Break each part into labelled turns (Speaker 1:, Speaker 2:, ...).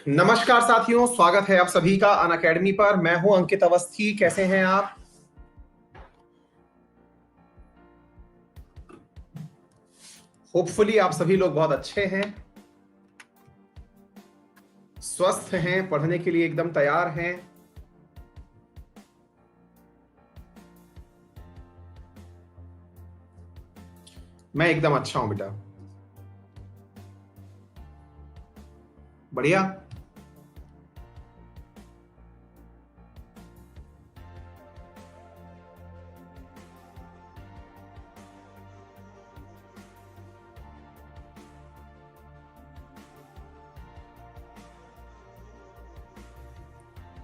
Speaker 1: नमस्कार साथियों, स्वागत है आप सभी का अनअकैडमी पर। मैं हूं अंकित अवस्थी। कैसे हैं आप? होपफुली आप सभी लोग बहुत अच्छे हैं, स्वस्थ हैं, पढ़ने के लिए एकदम तैयार हैं। मैं एकदम अच्छा हूं बेटा, बढ़िया।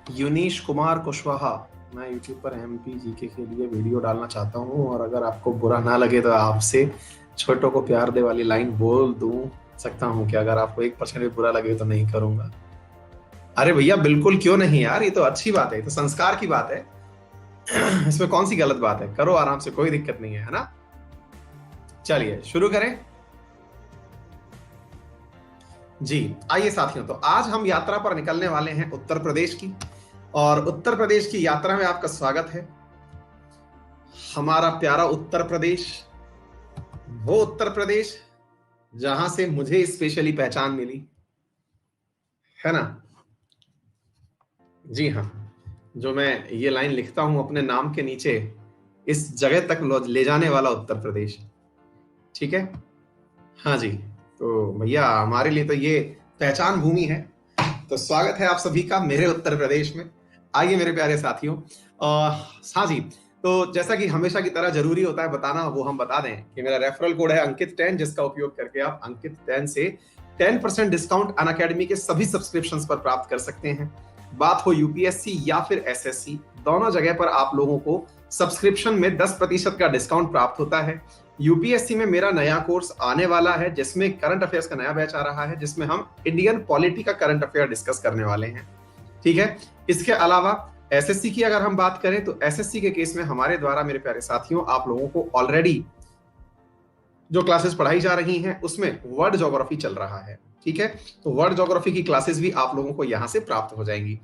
Speaker 1: यूनीश कुमार कुशवाहा, मैं यूट्यूब पर एमपी जीके के लिए वीडियो डालना चाहता हूं, और अगर आपको बुरा ना लगे तो आपसे छोटों को प्यार दे वाली लाइन बोल दूं सकता हूं कि अगर आपको 1% भी बुरा लगे तो नहीं करूंगा। अरे भैया बिल्कुल, क्यों नहीं यार, ये तो अच्छी बात है, ये तो संस्कार की बात है। इसमें कौन सी गलत बात है? करो आराम से, कोई दिक्कत नहीं है ना। चलिए शुरू करें जी। आइए साथियों, तो आज हम यात्रा पर निकलने वाले हैं उत्तर प्रदेश की, और उत्तर प्रदेश की यात्रा में आपका स्वागत है। हमारा प्यारा उत्तर प्रदेश, वो उत्तर प्रदेश जहां से मुझे स्पेशली पहचान मिली है ना। जी हाँ, जो मैं ये लाइन लिखता हूं अपने नाम के नीचे, इस जगह तक ले जाने वाला उत्तर प्रदेश, ठीक है। हाँ जी, तो भैया हमारे लिए तो ये पहचान भूमि है। तो स्वागत है आप सभी का मेरे उत्तर प्रदेश में। आइए मेरे प्यारे साथियों, हाँ जी, तो जैसा कि हमेशा की तरह जरूरी होता है बताना, वो हम बता दें कि मेरा रेफरल कोड है अंकित10, जिसका उपयोग करके आप अंकित10 से 10% डिस्काउंट अनअकैडमी के सभी सब्सक्रिप्शंस पर प्राप्त कर सकते हैं। बात हो यूपीएससी या फिर एसएससी, दोनों जगह पर आप लोगों को सब्सक्रिप्शन में 10% का डिस्काउंट प्राप्त होता है। यूपीएससी में मेरा नया कोर्स आने वाला है, जिसमें करंट अफेयर्स का नया बैच आ रहा है, जिसमें हम इंडियन पॉलिटी का करंट अफेयर डिस्कस करने वाले हैं, ठीक है। इसके अलावा एसएससी की अगर हम बात करें तो एसएससी के केस में हमारे द्वारा मेरे प्यारे साथियों आप लोगों को ऑलरेडी जो क्लासेस पढ़ाई जा रही हैं उसमें वर्ल्ड ज्योग्राफी चल रहा है, ठीक है। तो वर्ल्ड ज्योग्राफी की क्लासेस भी आप लोगों को यहां से प्राप्त हो जाएंगी।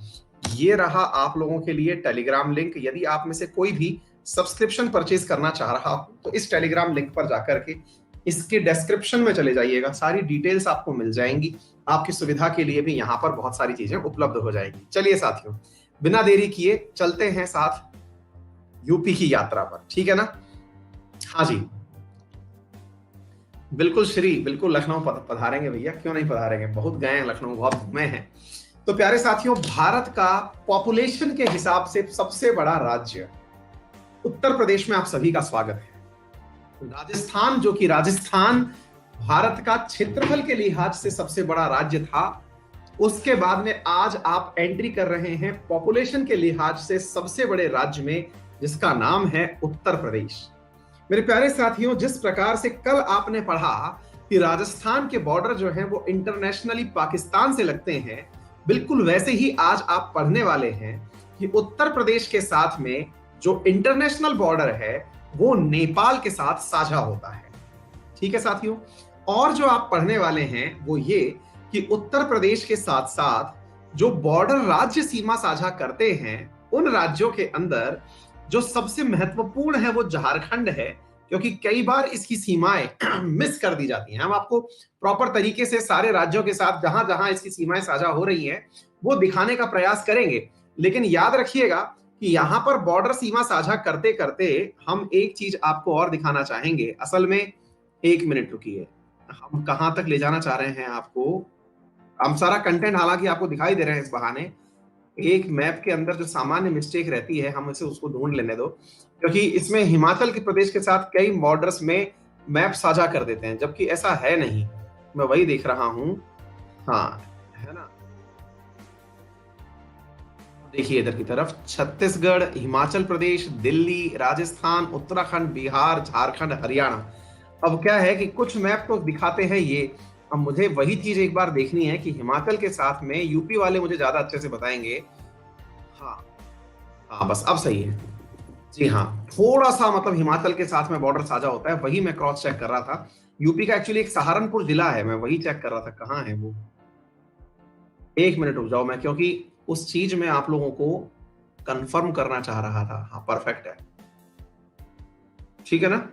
Speaker 1: ये रहा आप लोगों के लिए टेलीग्राम लिंक। यदि आप में से कोई भी सब्सक्रिप्शन परचेज करना चाह रहा हो तो इस टेलीग्राम लिंक पर जाकर के इसके डिस्क्रिप्शन में चले जाइएगा, सारी डिटेल्स आपको मिल जाएंगी। आपकी सुविधा के लिए भी यहाँ पर बहुत सारी चीजें उपलब्ध हो जाएंगी। चलिए साथियों, बिना देरी किए चलते हैं साथ यूपी की यात्रा पर, ठीक है ना। हाँ जी, बिल्कुल श्री, बिल्कुल लखनऊ पधारेंगे भैया, क्यों नहीं पधारेंगे, बहुत गए हैं लखनऊ, बहुत घूमे हैं। तो प्यारे साथियों, भारत का पॉपुलेशन के हिसाब से सबसे बड़ा राज्य उत्तर प्रदेश में आप सभी का स्वागत है। राजस्थान, जो कि राजस्थान भारत का क्षेत्रफल के लिहाज से सबसे बड़ा राज्य था, उसके बाद में आज आप एंट्री कर रहे हैं पॉपुलेशन के लिहाज से सबसे बड़े राज्य में, जिसका नाम है उत्तर प्रदेश। मेरे प्यारे साथियों, जिस प्रकार से कल आपने पढ़ा कि राजस्थान के बॉर्डर जो हैं वो इंटरनेशनली पाकिस्तान से लगते हैं, बिल्कुल वैसे ही आज आप पढ़ने वाले हैं कि उत्तर प्रदेश के साथ में जो इंटरनेशनल बॉर्डर है वो नेपाल के साथ साझा होता है, ठीक है साथियों। और जो आप पढ़ने वाले हैं वो ये कि उत्तर प्रदेश के साथ साथ जो बॉर्डर राज्य सीमा साझा करते हैं, उन राज्यों के अंदर जो सबसे महत्वपूर्ण है वो झारखंड है, क्योंकि कई बार इसकी सीमाएं मिस कर दी जाती हैं। हम आपको प्रॉपर तरीके से सारे राज्यों के साथ जहां जहां इसकी सीमाएं साझा हो रही हैं वो दिखाने का प्रयास करेंगे, लेकिन याद रखिएगा कि यहां पर बॉर्डर सीमा साझा करते करते हम एक चीज आपको और दिखाना चाहेंगे। असल में, एक मिनट रुकिए, हम कहां तक ले जाना चाह रहे हैं आपको। हम सारा कंटेंट हालांकि आपको दिखाई दे रहे हैं इस बहाने। एक मैप के अंदर जो सामान्य मिस्टेक रहती है, हम इसे उसको ढूंढ लेने दो, क्योंकि इसमें हिमाचल के प्रदेश के साथ कई बॉर्डर्स में मैप साझा कर देते हैं, जबकि ऐसा है नहीं। मैं वही देख रहा हूं, हाँ है ना। देखिए इधर की तरफ छत्तीसगढ़, हिमाचल प्रदेश, दिल्ली, राजस्थान, उत्तराखंड, बिहार, झारखंड, हरियाणा। अब क्या है कि कुछ मैप तो दिखाते हैं ये, अब मुझे वही चीज एक बार देखनी है कि हिमाचल के साथ में यूपी वाले मुझे ज्यादा अच्छे से बताएंगे। हाँ हाँ, बस अब सही है। जी हाँ, थोड़ा सा मतलब हिमाचल के साथ में बॉर्डर साझा होता है, वही मैं क्रॉस चेक कर रहा था। यूपी का एक्चुअली एक सहारनपुर जिला है, मैं वही चेक कर रहा था कहाँ है वो। एक मिनट रुक जाओ, मैं क्योंकि उस चीज में आप लोगों को कंफर्म करना चाह रहा था। हाँ परफेक्ट है, ठीक है ना।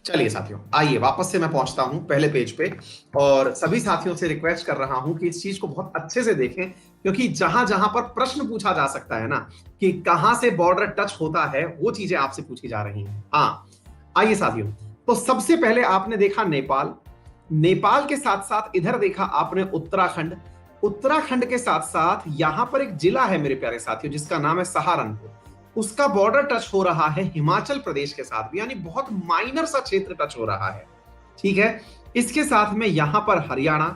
Speaker 1: चलिए साथियों, आइए वापस से मैं पहुंचता हूं पहले पेज पे, और सभी साथियों से रिक्वेस्ट कर रहा हूं कि इस चीज को बहुत अच्छे से देखें, क्योंकि जहां जहां पर प्रश्न पूछा जा सकता है ना कि कहां से बॉर्डर टच होता है, वो चीजें आपसे पूछी जा रही हैं। हाँ आइए साथियों, तो सबसे पहले आपने देखा नेपाल, नेपाल के साथ साथ इधर देखा आपने उत्तराखंड, उत्तराखंड के साथ साथ यहां पर एक जिला है मेरे प्यारे साथियों जिसका नाम है सहारनपुर, उसका बॉर्डर टच हो रहा है हिमाचल प्रदेश के साथ भी, यानी बहुत माइनर सा क्षेत्र टच हो रहा है, ठीक है। इसके साथ में यहां पर हरियाणा,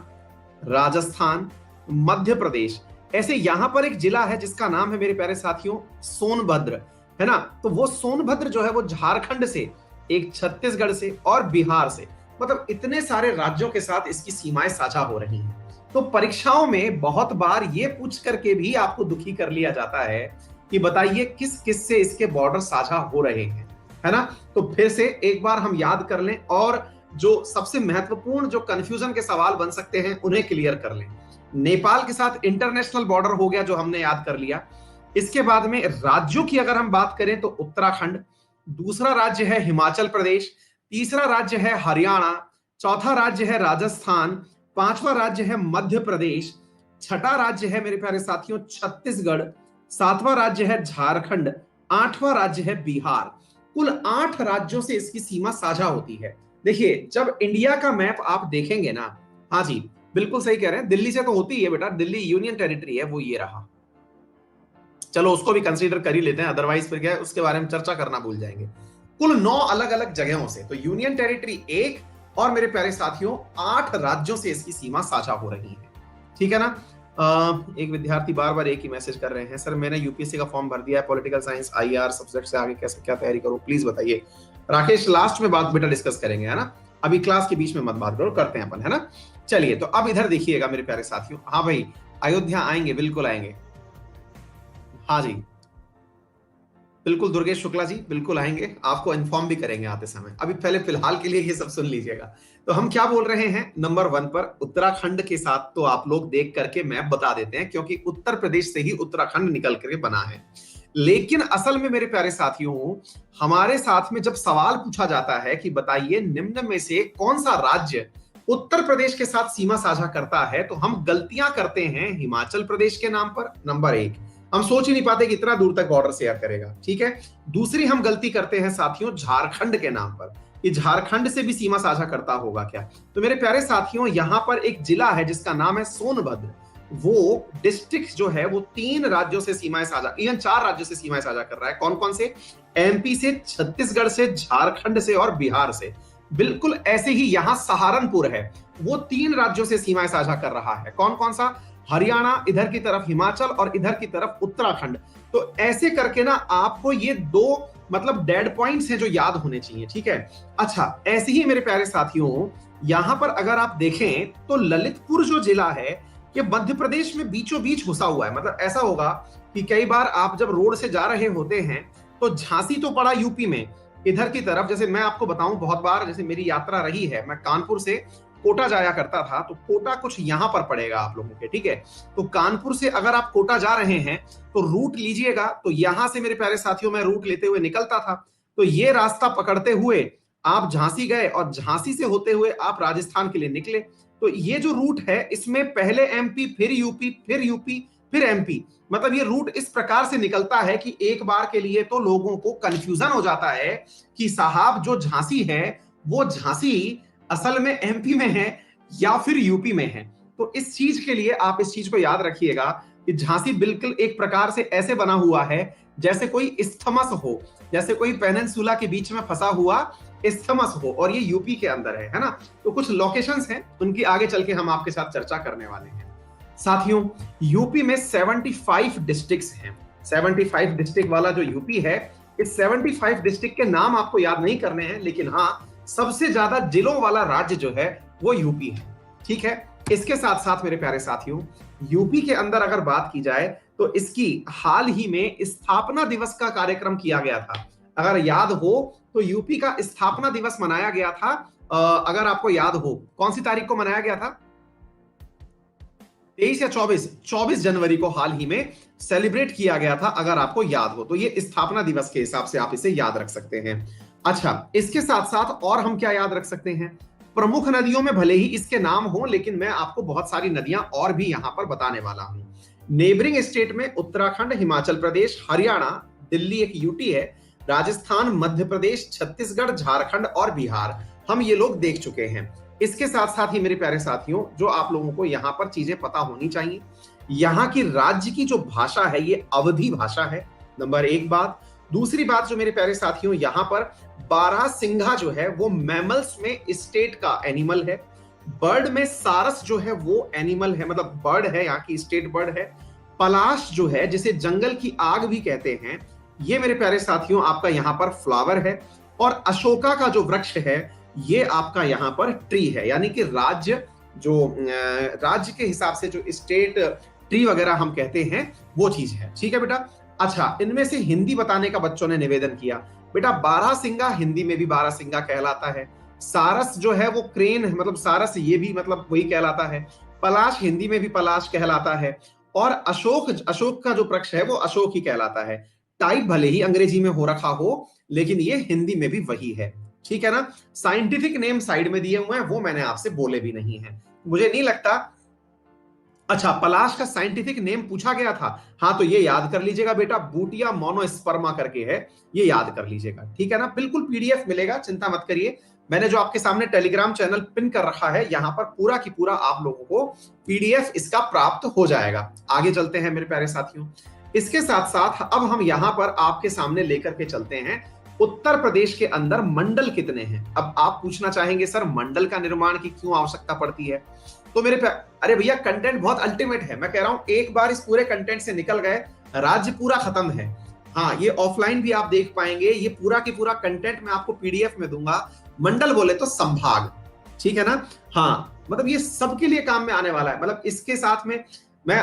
Speaker 1: राजस्थान, मध्य प्रदेश, ऐसे यहां पर एक जिला है जिसका नाम है मेरे प्यारे साथियों सोनभद्र, है ना। तो वो सोनभद्र जो है वो झारखंड से, एक छत्तीसगढ़ से और बिहार से, मतलब इतने सारे राज्यों के साथ इसकी सीमाएं साझा हो रही हैं। तो परीक्षाओं में बहुत बार ये पूछ करके भी आपको दुखी कर लिया जाता है कि बताइए किस किस से इसके बॉर्डर साझा हो रहे हैं, है ना। तो फिर से एक बार हम याद कर लें, और जो सबसे महत्वपूर्ण जो कंफ्यूजन के सवाल बन सकते हैं उन्हें क्लियर कर लें। नेपाल के साथ इंटरनेशनल बॉर्डर हो गया जो हमने याद कर लिया। इसके बाद में राज्यों की अगर हम बात करें तो उत्तराखंड, दूसरा राज्य है हिमाचल प्रदेश, तीसरा राज्य है हरियाणा, चौथा राज्य है राजस्थान, पांचवा राज्य है मध्य प्रदेश, छठा राज्य है मेरे प्यारे साथियों छत्तीसगढ़, सातवां राज्य है झारखंड, आठवां राज्य है बिहार। कुल 8 राज्यों से इसकी सीमा साझा होती है। देखिए जब इंडिया का मैप आप देखेंगे ना, हाँ जी बिल्कुल सही कह रहे हैं, दिल्ली से तो होती है बेटा, दिल्ली यूनियन टेरिटरी है, वो ये रहा, चलो उसको भी कंसीडर कर ही लेते हैं, अदरवाइज फिर क्या है उसके बारे में चर्चा करना भूल जाएंगे। कुल 9 अलग अलग जगहों से, तो यूनियन टेरिटरी 1, और मेरे प्यारे साथियों 8 राज्यों से इसकी सीमा साझा हो रही है, ठीक है ना। एक विद्यार्थी बार बार एक ही मैसेज कर रहे हैं, सर मैंने यूपीएससी का फॉर्म भर दिया है, पॉलिटिकल साइंस आईआर सब्जेक्ट से आगे कैसे क्या तैयारी करूं, प्लीज बताइए। राकेश लास्ट में बात बेटा डिस्कस करेंगे, है ना, अभी क्लास के बीच में मत बात करो, करते हैं अपन, है ना। चलिए तो अब इधर देखिएगा मेरे प्यारे साथियों, हाँ भाई अयोध्या आएंगे, बिल्कुल आएंगे, हाँ जी बिल्कुल दुर्गेश शुक्ला जी बिल्कुल आएंगे, आपको इन्फॉर्म भी करेंगे आते समय। अभी पहले फिलहाल के लिए ये सब सुन लीजिएगा। तो हम क्या बोल रहे हैं, नंबर 1 पर उत्तराखंड के साथ तो आप लोग देख करके मैप बता देते हैं, क्योंकि उत्तर प्रदेश से ही उत्तराखंड निकल करके बना है। लेकिन असल में मेरे प्यारे साथियों हमारे साथ में जब सवाल पूछा जाता है कि बताइए निम्न में से कौन सा राज्य उत्तर प्रदेश के साथ सीमा साझा करता है, तो हम गलतियां करते हैं हिमाचल प्रदेश के नाम पर, नंबर 1, हम सोच ही नहीं पाते कि इतना दूर तक बॉर्डर शेयर करेगा, ठीक है। दूसरी हम गलती करते हैं साथियों झारखंड के नाम पर, कि झारखंड से भी सीमा साझा करता होगा क्या। तो मेरे प्यारे साथियों यहां पर एक जिला है जिसका नाम है सोनभद्र, वो डिस्ट्रिक्ट जो है वो 3 राज्यों से सीमाएं साझा, इवन 4 राज्यों से सीमाएं साझा कर रहा है। कौन कौन से, एमपी से, छत्तीसगढ़ से, झारखंड से और बिहार से। बिल्कुल ऐसे ही यहां सहारनपुर है, वो 3 राज्यों से सीमाएं साझा कर रहा है। कौन कौन सा, हरियाणा इधर की तरफ, हिमाचल और इधर की तरफ उत्तराखंड। तो ऐसे करके ना आपको ये 2 मतलब डेड पॉइंट्स हैं जो याद होने चाहिए, ठीक है। अच्छा ऐसे ही मेरे प्यारे साथियों यहां पर अगर आप देखें तो ललितपुर जो जिला है ये मध्य प्रदेश में बीचों बीच घुसा हुआ है। मतलब ऐसा होगा कि कई बार आप जब रोड से जा रहे होते हैं तो झांसी तो पड़ा यूपी में, इधर की तरफ जैसे मैं आपको बताऊं बहुत बार, जैसे मेरी यात्रा रही है, मैं कानपुर से कोटा जाया करता था, तो कोटा कुछ यहां पर पड़ेगा आप लोगों के, ठीक है। तो कानपुर से अगर आप कोटा जा रहे हैं तो रूट लीजिएगा, तो यहां से मेरे प्यारे साथियों मैं रूट लेते हुए निकलता था, तो ये रास्ता पकड़ते हुए आप झांसी गए और झांसी से होते हुए आप राजस्थान के लिए निकले। तो ये जो रूट है इसमें पहले एमपी फिर यूपी फिर यूपी फिर एमपी, मतलब ये रूट इस प्रकार से निकलता है कि एक बार के लिए तो लोगों को कंफ्यूजन हो जाता है कि साहब जो झांसी है वो झांसी असल में एमपी में है या फिर यूपी में है। तो इस चीज के लिए आप इस चीज को याद रखिएगा कि झांसी बिल्कुल एक प्रकार से ऐसे बना हुआ है जैसे कोई इस्थमस हो, जैसे कोई पेनिनसुला के बीच में फंसा हुआ इस्थमस हो, और ये यूपी के अंदर है ना। तो कुछ लोकेशंस हैं उनकी आगे चल के हम आपके साथ चर्चा करने वाले हैं। साथियों यूपी में 75 डिस्ट्रिक्ट्स हैं, 75 डिस्ट्रिक्ट वाला जो यूपी है, इस 75 डिस्ट्रिक्ट के नाम आपको याद नहीं करने हैं, लेकिन हाँ सबसे ज्यादा जिलों वाला राज्य जो है वो यूपी है, ठीक है। इसके साथ साथ मेरे प्यारे साथियों यूपी के अंदर अगर बात की जाए तो इसकी हाल ही में स्थापना दिवस का कार्यक्रम किया गया था। अगर याद हो तो यूपी का स्थापना दिवस मनाया गया था, अगर आपको याद हो कौन सी तारीख को मनाया गया था, 23 या 24 जनवरी को हाल ही में सेलिब्रेट किया गया था, अगर आपको याद हो तो। ये स्थापना दिवस के हिसाब से आप इसे याद रख सकते हैं। अच्छा, इसके साथ साथ और हम क्या याद रख सकते हैं? प्रमुख नदियों में भले ही इसके नाम हो, लेकिन मैं आपको बहुत सारी नदियां और भी यहां पर बताने वाला हूं। नेबरिंग स्टेट में उत्तराखंड, हिमाचल प्रदेश, हरियाणा, दिल्ली एक यूटी है, राजस्थान, मध्य प्रदेश, छत्तीसगढ़, झारखंड और बिहार, हम ये लोग देख चुके हैं। इसके साथ साथ ही मेरे प्यारे साथियों, जो आप लोगों को यहाँ पर चीजें पता होनी चाहिए, यहाँ की राज्य की जो भाषा है ये अवधी भाषा है, नंबर एक बात। दूसरी बात जो मेरे प्यारे साथियों, यहाँ पर बारहसिंघा जो है वो मैमल्स में स्टेट का एनिमल है। बर्ड में सारस जो है वो एनिमल है, मतलब बर्ड है, यहाँ की स्टेट बर्ड है। पलाश जो है, जिसे जंगल की आग भी कहते हैं, ये मेरे प्यारे साथियों आपका यहाँ पर फ्लावर है। और अशोका का जो वृक्ष है ये आपका यहाँ पर ट्री है, यानी कि राज्य के हिसाब से जो स्टेट ट्री वगैरह हम कहते हैं वो चीज है। ठीक है बेटा। अच्छा, इनमें से हिंदी बताने का बच्चों ने निवेदन किया। बेटा बारहसिंगा हिंदी में भी बारहसिंगा कहलाता है। सारस जो है वो क्रेन है, मतलब सारस ये भी मतलब वही कहलाता है। पलाश हिंदी में भी पलाश कहलाता है। और अशोक का जो वृक्ष है वो अशोक ही कहलाता है। टाइप भले ही अंग्रेजी में हो रखा हो, लेकिन ये हिंदी में भी वही है। ठीक है ना। साइंटिफिक नेम साइड में दिए हुए हैं, वो मैंने आपसे बोले भी नहीं है, मुझे नहीं लगता। अच्छा, पलाश का साइंटिफिक नेम पूछा गया था, हाँ तो ये याद कर लीजिएगा बेटा, बूटिया मोनोस्पर्मा करके है, ये याद कर लीजिएगा। ठीक है ना। बिल्कुल पीडीएफ मिलेगा, चिंता मत करिए। मैंने जो आपके सामने टेलीग्राम चैनल पिन कर रखा है, यहां पर पूरा की पूरा आप लोगों को पीडीएफ इसका प्राप्त हो जाएगा। आगे चलते हैं मेरे प्यारे साथियों। इसके साथ साथ अब हम यहां पर आपके सामने लेकर के चलते हैं, उत्तर प्रदेश के अंदर मंडल कितने हैं। अब आप पूछना चाहेंगे सर मंडल का निर्माण की क्यों आवश्यकता पड़ती है? तो अरे भैया कंटेंट बहुत अल्टीमेट है, मैं कह रहा हूं एक बार इस पूरे कंटेंट से निकल गए, राज्य पूरा खत्म है। हाँ, ये ऑफलाइन भी आप देख पाएंगे, ये पूरा की पूरा कंटेंट मैं आपको पीडीएफ में दूंगा। मंडल बोले तो संभाग, ठीक है ना। हाँ, मतलब ये सबके लिए काम में आने वाला है। मतलब इसके साथ में मैं,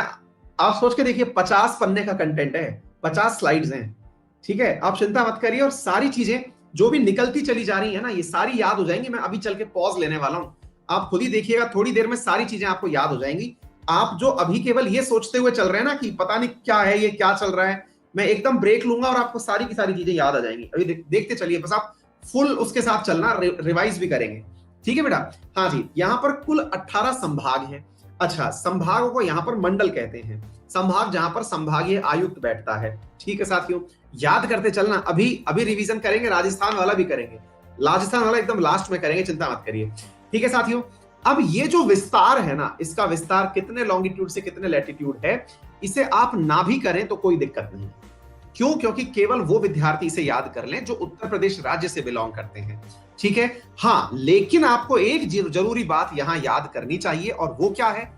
Speaker 1: आप सोच के देखिए 50 पन्ने का कंटेंट है, 50 स्लाइड्स हैं। ठीक है, आप चिंता मत करिए, और सारी चीजें जो भी निकलती चली जा रही है ना, ये सारी याद हो जाएंगी। मैं अभी चल के पॉज लेने वाला हूं, आप खुद ही देखिएगा, थोड़ी देर में सारी चीजें आपको याद हो जाएंगी। आप जो अभी केवल ये सोचते हुए चल रहे हैं ना कि पता नहीं क्या है, ये क्या चल रहा है, मैं एकदम ब्रेक लूंगा और आपको सारी की सारी चीजें याद आ जाएंगी। अभी देखते चलिए, बस आप फुल उसके साथ चलना, रिवाइज भी करेंगे। ठीक है बेटा। हाँ जी, यहाँ पर कुल 18 संभाग हैं। अच्छा, संभागों को यहाँ पर मंडल कहते हैं, संभाग जहां पर संभागीय आयुक्त बैठता है। ठीक है साथियों, याद करते चलना। अभी अभी रिवीजन करेंगे, राजस्थान वाला भी करेंगे, राजस्थान वाला एकदम लास्ट में करेंगे, चिंता मत करिए। ठीक है साथियों, अब ये जो विस्तार है ना, इसका विस्तार कितने लॉन्गिट्यूड से कितने लैटिट्यूड है, इसे आप ना भी करें तो कोई दिक्कत नहीं। क्यों? क्योंकि केवल वो विद्यार्थी इसे याद कर लें जो उत्तर प्रदेश राज्य से बिलोंग करते हैं। ठीक है। हाँ, लेकिन आपको एक जरूरी बात यहां याद करनी चाहिए, और वो क्या है?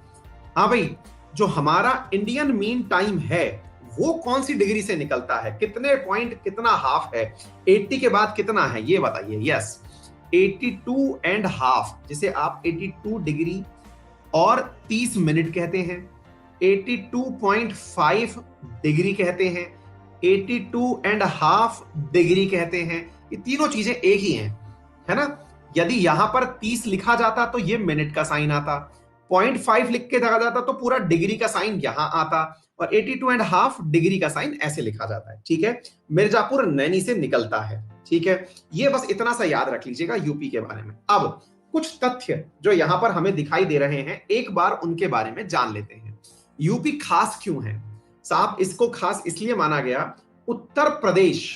Speaker 1: हाँ भाई, जो हमारा इंडियन मीन टाइम है वो कौन सी डिग्री से निकलता है, कितने पॉइंट, कितना हाफ है, 80 के बाद कितना है, ये बताइए। यस, 82.5, जिसे आप 82 डिग्री और 30 मिनट कहते हैं, 82.5 डिग्री कहते हैं, 82.5 डिग्री कहते हैं। ये तीनों चीजें एक ही हैं, है ना। यदि यहां पर 30 लिखा जाता तो ये मिनट का साइन आता, 0.5 लिख के देखा जाता तो पूरा डिग्री का साइन यहां आता, और 82.5 डिग्री का साइन ऐसे लिखा जाता है। ठीक है, मिर्जापुर नैनी से निकलता है। ठीक है, ये बस इतना सा याद रख लीजिएगा यूपी के बारे में। अब कुछ तथ्य जो यहां पर हमें दिखाई दे रहे हैं, एक बार उनके बारे में जान लेते हैं। यूपी खास क्यों है साहब? इसको खास इसलिए माना गया, उत्तर प्रदेश,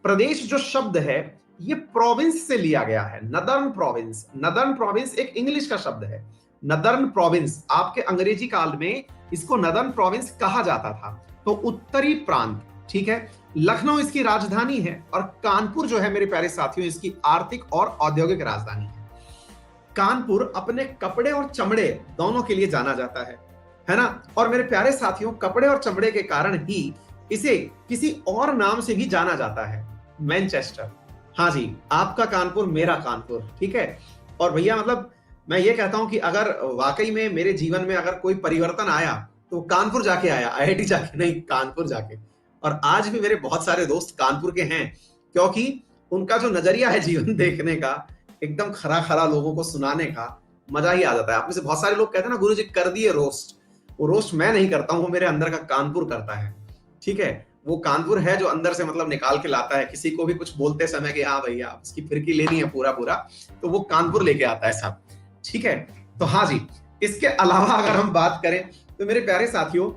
Speaker 1: प्रदेश जो शब्द है ये प्रोविंस से लिया गया है, नदर्न प्रोविंस। नदर्न प्रोविंस एक इंग्लिश का शब्द है, नदर्न प्रोविंस। आपके अंग्रेजी काल में इसको नदर्न प्रोविंस कहा जाता था, तो उत्तरी प्रांत। ठीक है, लखनऊ इसकी राजधानी है, और कानपुर जो है मेरे प्यारे साथियों इसकी आर्थिक और औद्योगिक राजधानी है। कानपुर अपने कपड़े और चमड़े दोनों के लिए जाना जाता है ना। और मेरे प्यारे साथियों, कपड़े और चमड़े के कारण ही इसे किसी और नाम से भी जाना जाता है, मैनचेस्टर। हाँ जी, आपका कानपुर मेरा कानपुर। ठीक है, और भैया मतलब मैं ये कहता हूं कि अगर वाकई में मेरे जीवन में अगर कोई परिवर्तन आया तो कानपुर जाके आया, आईआईटी जाके नहीं, कानपुर जाके। और आज भी मेरे बहुत सारे दोस्त कानपुर के हैं, क्योंकि उनका जो नजरिया है जीवन देखने का, एकदम खरा खरा लोगों को सुनाने का, मजा ही आ जाता है। आप में से बहुत सारे लोग कहते हैं ना, गुरु जी कर दिए रोस्ट, वो रोस्ट मैं नहीं करता हूं, वो मेरे अंदर का कानपुर करता है। ठीक है, वो कानपुर है जो अंदर से मतलब निकाल के लाता है किसी को भी कुछ बोलते समय कि हाँ भैया इसकी फिरकी लेनी है पूरा पूरा, तो वो कानपुर लेके आता है साहब। ठीक है, तो हाँ जी, इसके अलावा अगर हम बात करें तो मेरे प्यारे साथियों,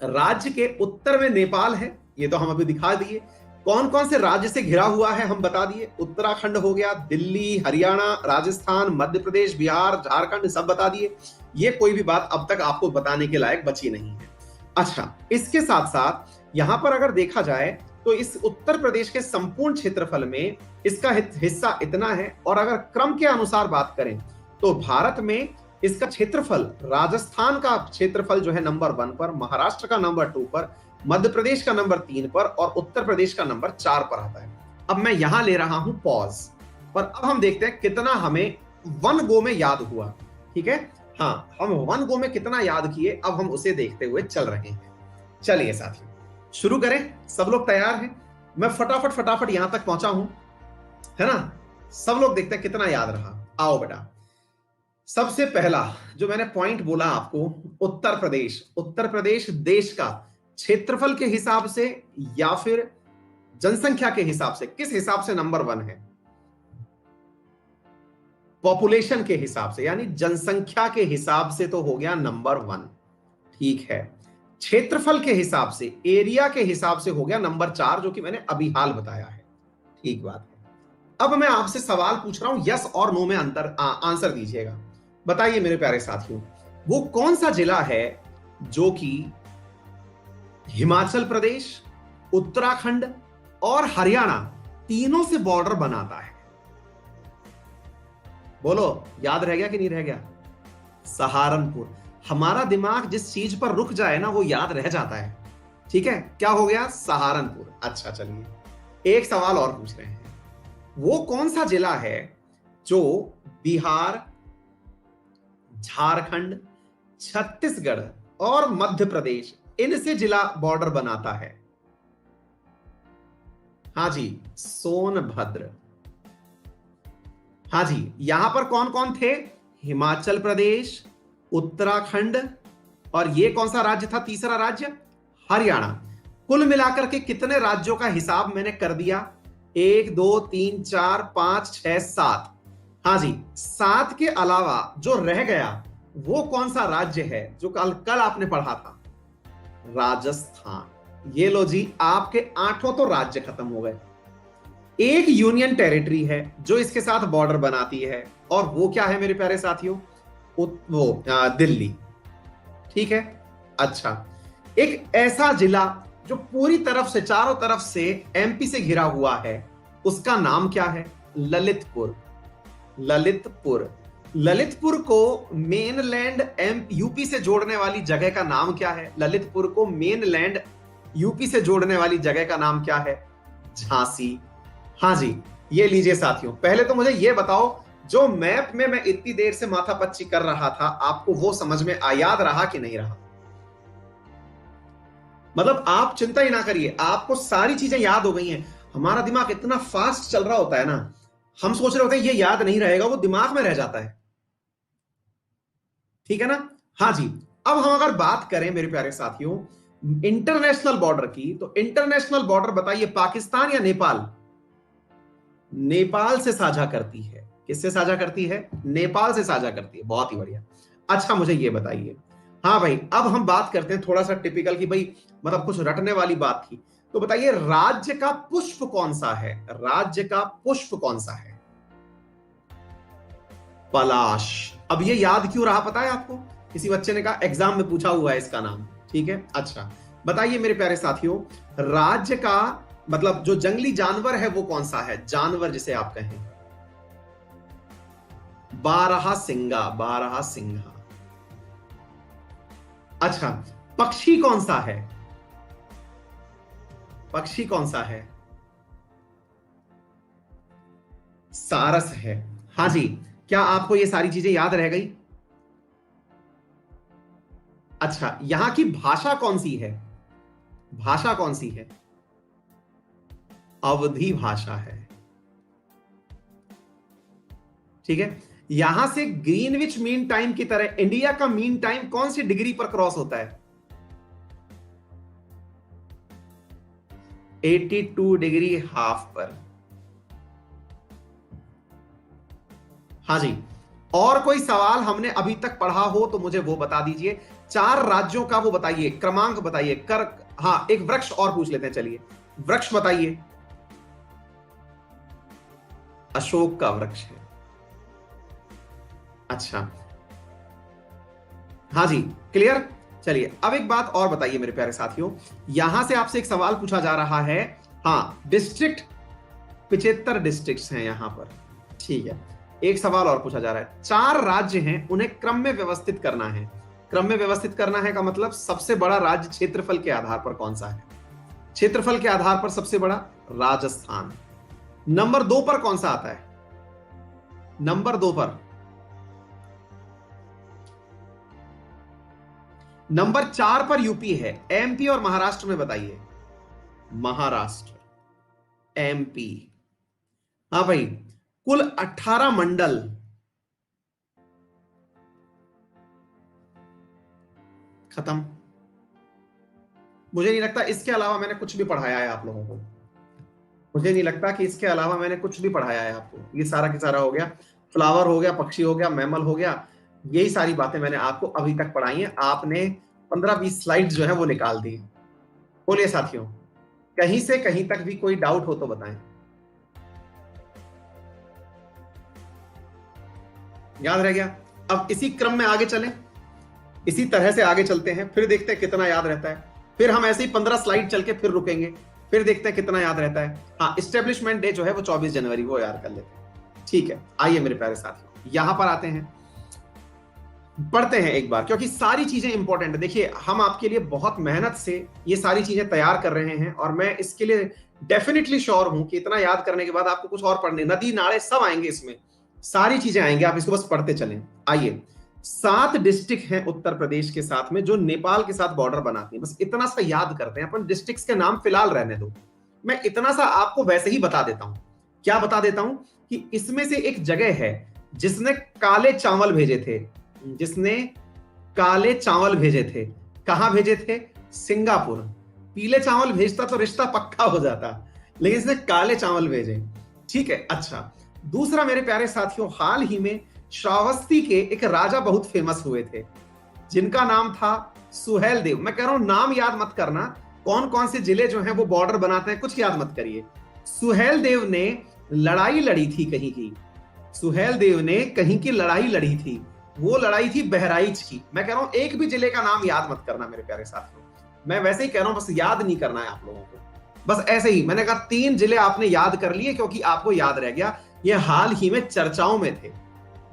Speaker 1: राज्य के उत्तर में नेपाल है, ये तो हम अभी दिखा दिए। कौन कौन से राज्य से घिरा हुआ है हम बता दिए, उत्तराखंड हो गया, दिल्ली, हरियाणा, राजस्थान, मध्य प्रदेश, बिहार, झारखंड, सब बता दिए। ये कोई भी बात अब तक आपको बताने के लायक बची नहीं है। अच्छा, इसके साथ साथ यहां पर अगर देखा जाए तो इस उत्तर प्रदेश के संपूर्ण क्षेत्रफल में इसका हिस्सा इतना है, और अगर क्रम के अनुसार बात करें तो भारत में इसका क्षेत्रफल, राजस्थान का क्षेत्रफल जो है नंबर 1 पर, महाराष्ट्र का नंबर 2 पर, मध्य प्रदेश का नंबर 3 पर और उत्तर प्रदेश का नंबर 4 पर आता है। अब मैं यहां ले रहा हूं पॉज, पर अब हम देखते हैं कितना हमें वन गो में याद हुआ। ठीक है, हाँ, हम वन गो में कितना याद किए अब हम उसे देखते हुए चल रहे हैं। चलिए साथियों शुरू करें, सब लोग तैयार हैं? मैं फटाफट फटाफट यहां तक पहुंचा हूं, है ना? सब लोग देखते हैं कितना याद रहा। आओ बेटा, सबसे पहला जो मैंने पॉइंट बोला आपको, उत्तर प्रदेश। उत्तर प्रदेश देश का क्षेत्रफल के हिसाब से या फिर जनसंख्या के हिसाब से किस हिसाब से नंबर 1 है? पॉपुलेशन के हिसाब से, यानी जनसंख्या के हिसाब से तो हो गया नंबर 1। ठीक है, क्षेत्रफल के हिसाब से, एरिया के हिसाब से हो गया नंबर 4, जो कि मैंने अभी हाल बताया है। ठीक बात है। अब मैं आपसे सवाल पूछ रहा हूं, यस और नो में आंसर दीजिएगा। बताइए मेरे प्यारे साथियों, वो कौन सा जिला है जो कि हिमाचल प्रदेश, उत्तराखंड और हरियाणा तीनों से बॉर्डर बनाता है? बोलो, याद रह गया कि नहीं रह गया? सहारनपुर। हमारा दिमाग जिस चीज पर रुक जाए ना वो याद रह जाता है। ठीक है, क्या हो गया? सहारनपुर। अच्छा चलिए एक सवाल और पूछ रहे हैं, वो कौन सा जिला है जो बिहार, झारखंड, छत्तीसगढ़ और मध्य प्रदेश इनसे जिला बॉर्डर बनाता है? हाँ जी, सोनभद्र। हाँ जी, यहां पर कौन कौन थे? हिमाचल प्रदेश, उत्तराखंड और ये कौन सा राज्य था तीसरा राज्य? हरियाणा। कुल मिलाकर के कितने राज्यों का हिसाब मैंने कर दिया? 1 2 3 4 5 6 7। हाँ जी, 7 के अलावा जो रह गया वो कौन सा राज्य है जो कल कल आपने पढ़ा था? राजस्थान। ये लो जी, आपके 8 तो राज्य खत्म हो गए। एक यूनियन टेरिटरी है जो इसके साथ बॉर्डर बनाती है, और वो क्या है मेरे प्यारे साथियों? दिल्ली। ठीक है, अच्छा, एक ऐसा जिला जो पूरी तरफ से, चारों तरफ से एमपी से घिरा हुआ है, उसका नाम क्या है? ललितपुर। ललितपुर। ललितपुर को मेनलैंड यूपी से जोड़ने वाली जगह का नाम क्या है? ललितपुर को मेनलैंड यूपी से जोड़ने वाली जगह का नाम क्या है? झांसी। हाँ जी, ये लीजिए साथियों, पहले तो मुझे ये बताओ, जो मैप में मैं इतनी देर से माथापच्ची कर रहा था, आपको वो समझ में याद रहा कि नहीं रहा? मतलब आप चिंता ही ना करिए, आपको सारी चीजें याद हो गई हैं। हमारा दिमाग इतना फास्ट चल रहा होता है ना, हम सोच रहे होते हैं ये याद नहीं रहेगा, वो दिमाग में रह जाता है। ठीक है ना? हाँ जी, अब हम अगर बात करें मेरे प्यारे साथियों इंटरनेशनल बॉर्डर की, तो इंटरनेशनल बॉर्डर बताइए, पाकिस्तान या नेपाल? नेपाल से साझा करती है। किससे साझा करती है? नेपाल से साझा करती है। बहुत ही बढ़िया। अच्छा मुझे ये बताइए, हाँ भाई, अब हम बात करते हैं थोड़ा सा टिपिकल की, भाई मतलब कुछ रटने वाली बात थी, तो बताइए राज्य का पुष्प कौन सा है? राज्य का पुष्प कौन सा है? पलाश। अब ये याद क्यों रहा पता है आपको? किसी बच्चे ने कहा एग्जाम में पूछा हुआ है इसका नाम। ठीक है, अच्छा बताइए मेरे प्यारे साथियों, राज्य का मतलब जो जंगली जानवर है वो कौन सा है? जानवर जिसे आप कहें, बारहसिंगा। बारहसिंगा। अच्छा, पक्षी कौन सा है? पक्षी कौन सा है? सारस है। हाँ जी, क्या आपको ये सारी चीजें याद रह गई? अच्छा, यहां की भाषा कौन सी है? भाषा कौन सी है? अवधी भाषा है। ठीक है, यहां से ग्रीनविच मीन टाइम की तरह इंडिया का मीन टाइम कौन सी डिग्री पर क्रॉस होता है? 82 डिग्री हाफ पर। हाँ जी, और कोई सवाल हमने अभी तक पढ़ा हो तो मुझे वो बता दीजिए। 4 राज्यों का वो बताइए, क्रमांक बताइए। कर हाँ, एक वृक्ष और पूछ लेते हैं, चलिए वृक्ष बताइए। अशोक का वृक्ष है। अच्छा, हाँ जी, क्लियर। चलिए अब एक बात और बताइए मेरे प्यारे साथियों, यहां से आपसे एक सवाल पूछा जा रहा है। हाँ, डिस्ट्रिक्ट 75 डिस्ट्रिक्ट्स हैं यहां पर, ठीक है। एक सवाल और पूछा जा रहा है, 4 राज्य हैं, उन्हें क्रम में व्यवस्थित करना है। क्रम में व्यवस्थित करना है का मतलब सबसे बड़ा राज्य क्षेत्रफल के आधार पर कौन सा है? क्षेत्रफल के आधार पर सबसे बड़ा राजस्थान। नंबर 2 पर कौन सा आता है? नंबर 2 पर, नंबर 4 पर यूपी है। एमपी और महाराष्ट्र में बताइए। महाराष्ट्र, एमपी। हाँ भाई, कुल 18 मंडल। खत्म। मुझे नहीं लगता इसके अलावा मैंने कुछ भी पढ़ाया है आप लोगों को। मुझे नहीं लगता कि इसके अलावा मैंने कुछ भी पढ़ाया है आपको। ये सारा की सारा हो गया। फ्लावर हो गया, पक्षी हो गया, मैमल हो गया, यही सारी बातें मैंने आपको अभी तक पढ़ाई हैं। आपने 15-20 स्लाइड जो है वो निकाल दी। बोलिए साथियों, कहीं से कहीं तक भी कोई डाउट हो तो बताएं। याद रह गया? अब इसी क्रम में आगे चलें, इसी तरह से आगे चलते हैं, फिर देखते हैं कितना याद रहता है। फिर हम ऐसे ही 15 स्लाइड चल के फिर रुकेंगे, फिर देखते हैं कितना याद रहता है। हाँ, एस्टेब्लिशमेंट डे जो है वो 24 जनवरी, वो याद कर लेते हैं। ठीक है, आइए मेरे प्यारे साथियों, यहां पर आते हैं, पढ़ते हैं एक बार, क्योंकि सारी चीजें इंपॉर्टेंट है। देखिए, हम आपके लिए बहुत मेहनत से ये सारी चीजें तैयार कर रहे हैं, और मैं इसके लिए डेफिनेटली श्योर हूं कि इतना याद करने के बाद आपको कुछ और पढ़ने, नदी नाले सब आएंगे, इसमें सारी चीजें आएंगी, आप इसको बस पढ़ते चलें। आइए, 7 डिस्ट्रिक्ट हैं उत्तर प्रदेश के साथ में जो नेपाल के साथ बॉर्डर बनाती हैं। बस इतना सा याद करते हैं अपन, डिस्ट्रिक्ट्स के नाम फिलहाल रहने दो। मैं इतना सा आपको वैसे ही बता देता हूं। क्या बता देता हूं कि इसमें से एक जगह है जिसने काले चावल भेजे थे, जिसने काले चावल भेजे थे। कहां भेजे थे? सिंगापुर। पीले चावल भेजता तो रिश्ता पक्का हो जाता, लेकिन इसने काले चावल भेजे। ठीक है, अच्छा। दूसरा मेरे प्यारे साथियों, हाल ही में श्रावस्ती के एक राजा बहुत फेमस हुए थे, जिनका नाम था सुहेल देव। मैं कह रहा हूं नाम याद मत करना, कौन कौन से जिले जो हैं वो बॉर्डर बनाते हैं, कुछ याद मत करिए। सुहेल देव ने लड़ाई लड़ी थी कहीं की, सुहेल देव ने कहीं की लड़ाई लड़ी थी, वो लड़ाई थी बहराइच की। मैं कह रहा हूं एक भी जिले का नाम याद मत करना मेरे प्यारे साथियों, मैं वैसे ही कह रहा हूं, बस याद नहीं करना है आप लोगों को, बस ऐसे ही। मैंने कहा 3 जिले आपने याद कर लिए क्योंकि आपको याद रह गया, ये हाल ही में चर्चाओं में थे,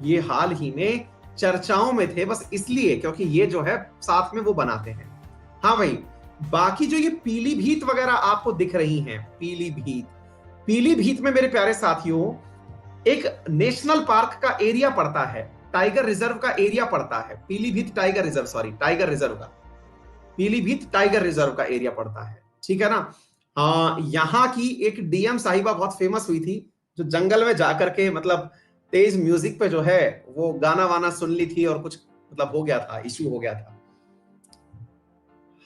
Speaker 1: ये हाल ही में चर्चाओं में थे, बस इसलिए क्योंकि ये जो है साथ में वो बनाते हैं। हाँ भाई, बाकी जो ये पीलीभीत वगैरह आपको दिख रही हैं, पीलीभीत, पीलीभीत में मेरे प्यारे साथियों एक नेशनल पार्क का एरिया पड़ता है, टाइगर रिजर्व का एरिया पड़ता है, Pilibhit tiger reserve, sorry tiger reserve का, पीलीभीत टाइगर रिजर्व का एरिया पड़ता है, ठीक है ना। यहां की एक डीएम साहिबा बहुत फेमस हुई थी, जो जंगल में जाकर के मतलब तेज म्यूजिक पे जो है वो गाना वाना सुन ली थी, और कुछ मतलब हो गया था, इश्यू हो गया था।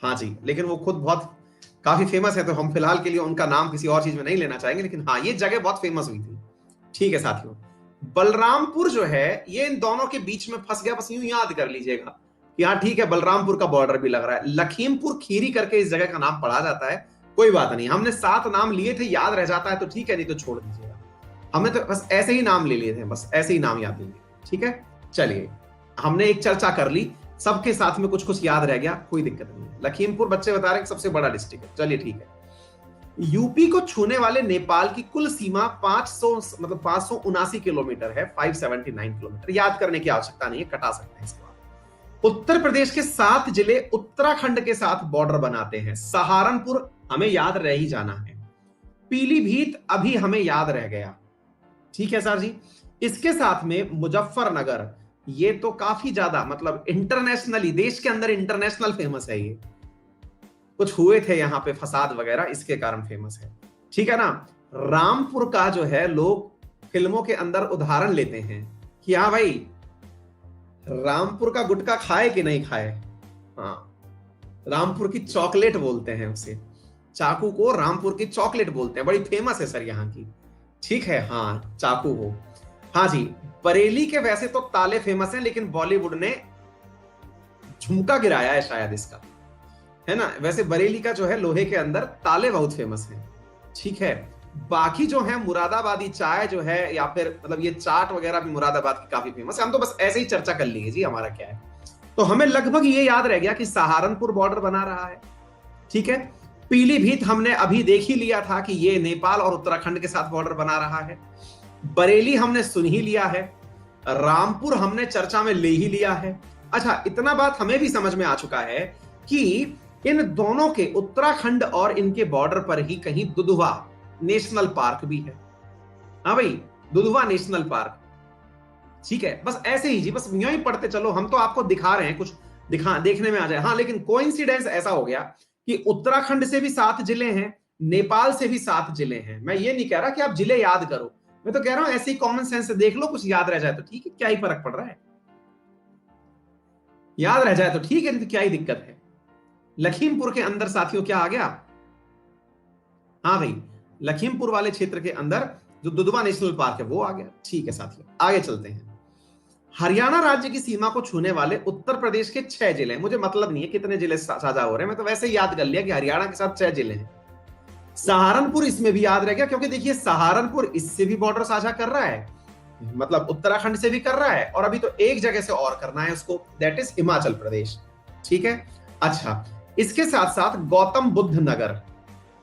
Speaker 1: हाँ जी, लेकिन वो खुद बहुत काफी फेमस है, तो हम फिलहाल के लिए उनका नाम किसी और चीज में नहीं लेना चाहेंगे, लेकिन हाँ, ये जगह बहुत फेमस हुई थी। ठीक है साथियों, बलरामपुर जो है ये इन दोनों के बीच में फंस गया, बस यूं याद कर लीजिएगा कि हाँ ठीक है, बलरामपुर का बॉर्डर भी लग रहा है। लखीमपुर खीरी करके इस जगह का नाम पढ़ा जाता है, कोई बात नहीं, हमने 7 नाम लिए थे, याद रह जाता है तो ठीक है, नहीं तो छोड़ दीजिएगा। हमने तो बस ऐसे ही नाम ले लिए थे, बस ऐसे ही नाम याद ले लिए, ठीक है। चलिए, हमने एक चर्चा कर ली, सबके साथ में कुछ कुछ याद रह गया, कोई दिक्कत नहीं है। लखीमपुर बच्चे बता रहे हैं सबसे बड़ा डिस्ट्रिक्ट है, चलिए ठीक है। यूपी को छूने वाले नेपाल की कुल सीमा 579 किलोमीटर है, 579 किलोमीटर। याद करने की आवश्यकता नहीं है, कटा सकते हैं इसको। उत्तर प्रदेश के 7 जिले उत्तराखंड के साथ बॉर्डर बनाते हैं। सहारनपुर हमें याद रह ही जाना है, पीलीभीत अभी हमें याद रह गया, ठीक है सर जी। इसके साथ में मुजफ्फरनगर, ये तो काफी ज्यादा मतलब इंटरनेशनली, देश के अंदर इंटरनेशनल फेमस है, ये कुछ हुए थे यहाँ पे फसाद वगैरह, इसके कारण फेमस है, ठीक है ना। रामपुर का जो है लोग फिल्मों के अंदर उदाहरण लेते हैं कि हाँ भाई, रामपुर का गुटखा खाए कि नहीं खाए। हाँ, रामपुर की चॉकलेट बोलते हैं उसे, चाकू को रामपुर की चॉकलेट बोलते हैं, बड़ी फेमस है सर यहाँ की। ठीक है, हाँ चाकू हो। हाँ जी, बरेली के वैसे तो ताले फेमस हैं, लेकिन बॉलीवुड ने झुमका गिराया है शायद इसका, है ना। वैसे बरेली का जो है लोहे के अंदर ताले बहुत फेमस हैं। ठीक है, बाकी जो है मुरादाबादी चाय जो है, या फिर मतलब ये चाट वगैरह भी मुरादाबाद की काफी फेमस है। हम तो बस ऐसे ही चर्चा कर लिए जी, हमारा क्या है। तो हमें लगभग ये याद रह गया कि सहारनपुर बॉर्डर बना रहा है। ठीक है, पीलीभीत हमने अभी देख ही लिया था कि ये नेपाल और उत्तराखंड के साथ बॉर्डर बना रहा है। बरेली हमने सुन ही लिया है। रामपुर हमने चर्चा में ले ही लिया है। अच्छा, इतना बात हमें भी समझ में आ चुका है कि इन दोनों के, उत्तराखंड और इनके बॉर्डर पर ही कहीं दुधवा नेशनल पार्क भी है। हाँ भाई, दुधवा नेशनल पार्क। ठीक है, बस ऐसे ही जी, बस यूं ही पढ़ते चलो, हम तो आपको दिखा रहे हैं, कुछ देखने में आ जाए। हाँ, लेकिन कोइंसिडेंस ऐसा हो गया कि उत्तराखंड से भी 7 जिले हैं, नेपाल से भी 7 जिले हैं। मैं ये नहीं कह रहा कि आप जिले याद करो, मैं तो कह रहा हूं ऐसे ही कॉमन सेंस से देख लो, कुछ याद रह जाए तो ठीक है, क्या ही फर्क पड़ रहा है। याद रह जाए तो ठीक है, नहीं तो क्या ही दिक्कत है। लखीमपुर के अंदर साथियों क्या आ गया? हाँ भाई, लखीमपुर वाले क्षेत्र के अंदर जो दुधवा नेशनल पार्क है वो आ गया। ठीक है साथियों, आगे चलते हैं। हरियाणा राज्य की सीमा को छूने वाले उत्तर प्रदेश के 6 जिले, मुझे मतलब नहीं है कितने जिले साझा हो रहे हैं, मैं तो वैसे ही याद कर लिया कि हरियाणा के साथ 6 जिले हैं। सहारनपुर इसमें भी याद रह गया, क्योंकि देखिए सहारनपुर इससे भी बॉर्डर साझा कर रहा है, मतलब उत्तराखंड से भी कर रहा है, और अभी तो एक जगह से और करना है उसको, दैट इज हिमाचल प्रदेश। ठीक है, अच्छा, इसके साथ साथ गौतम बुद्ध नगर,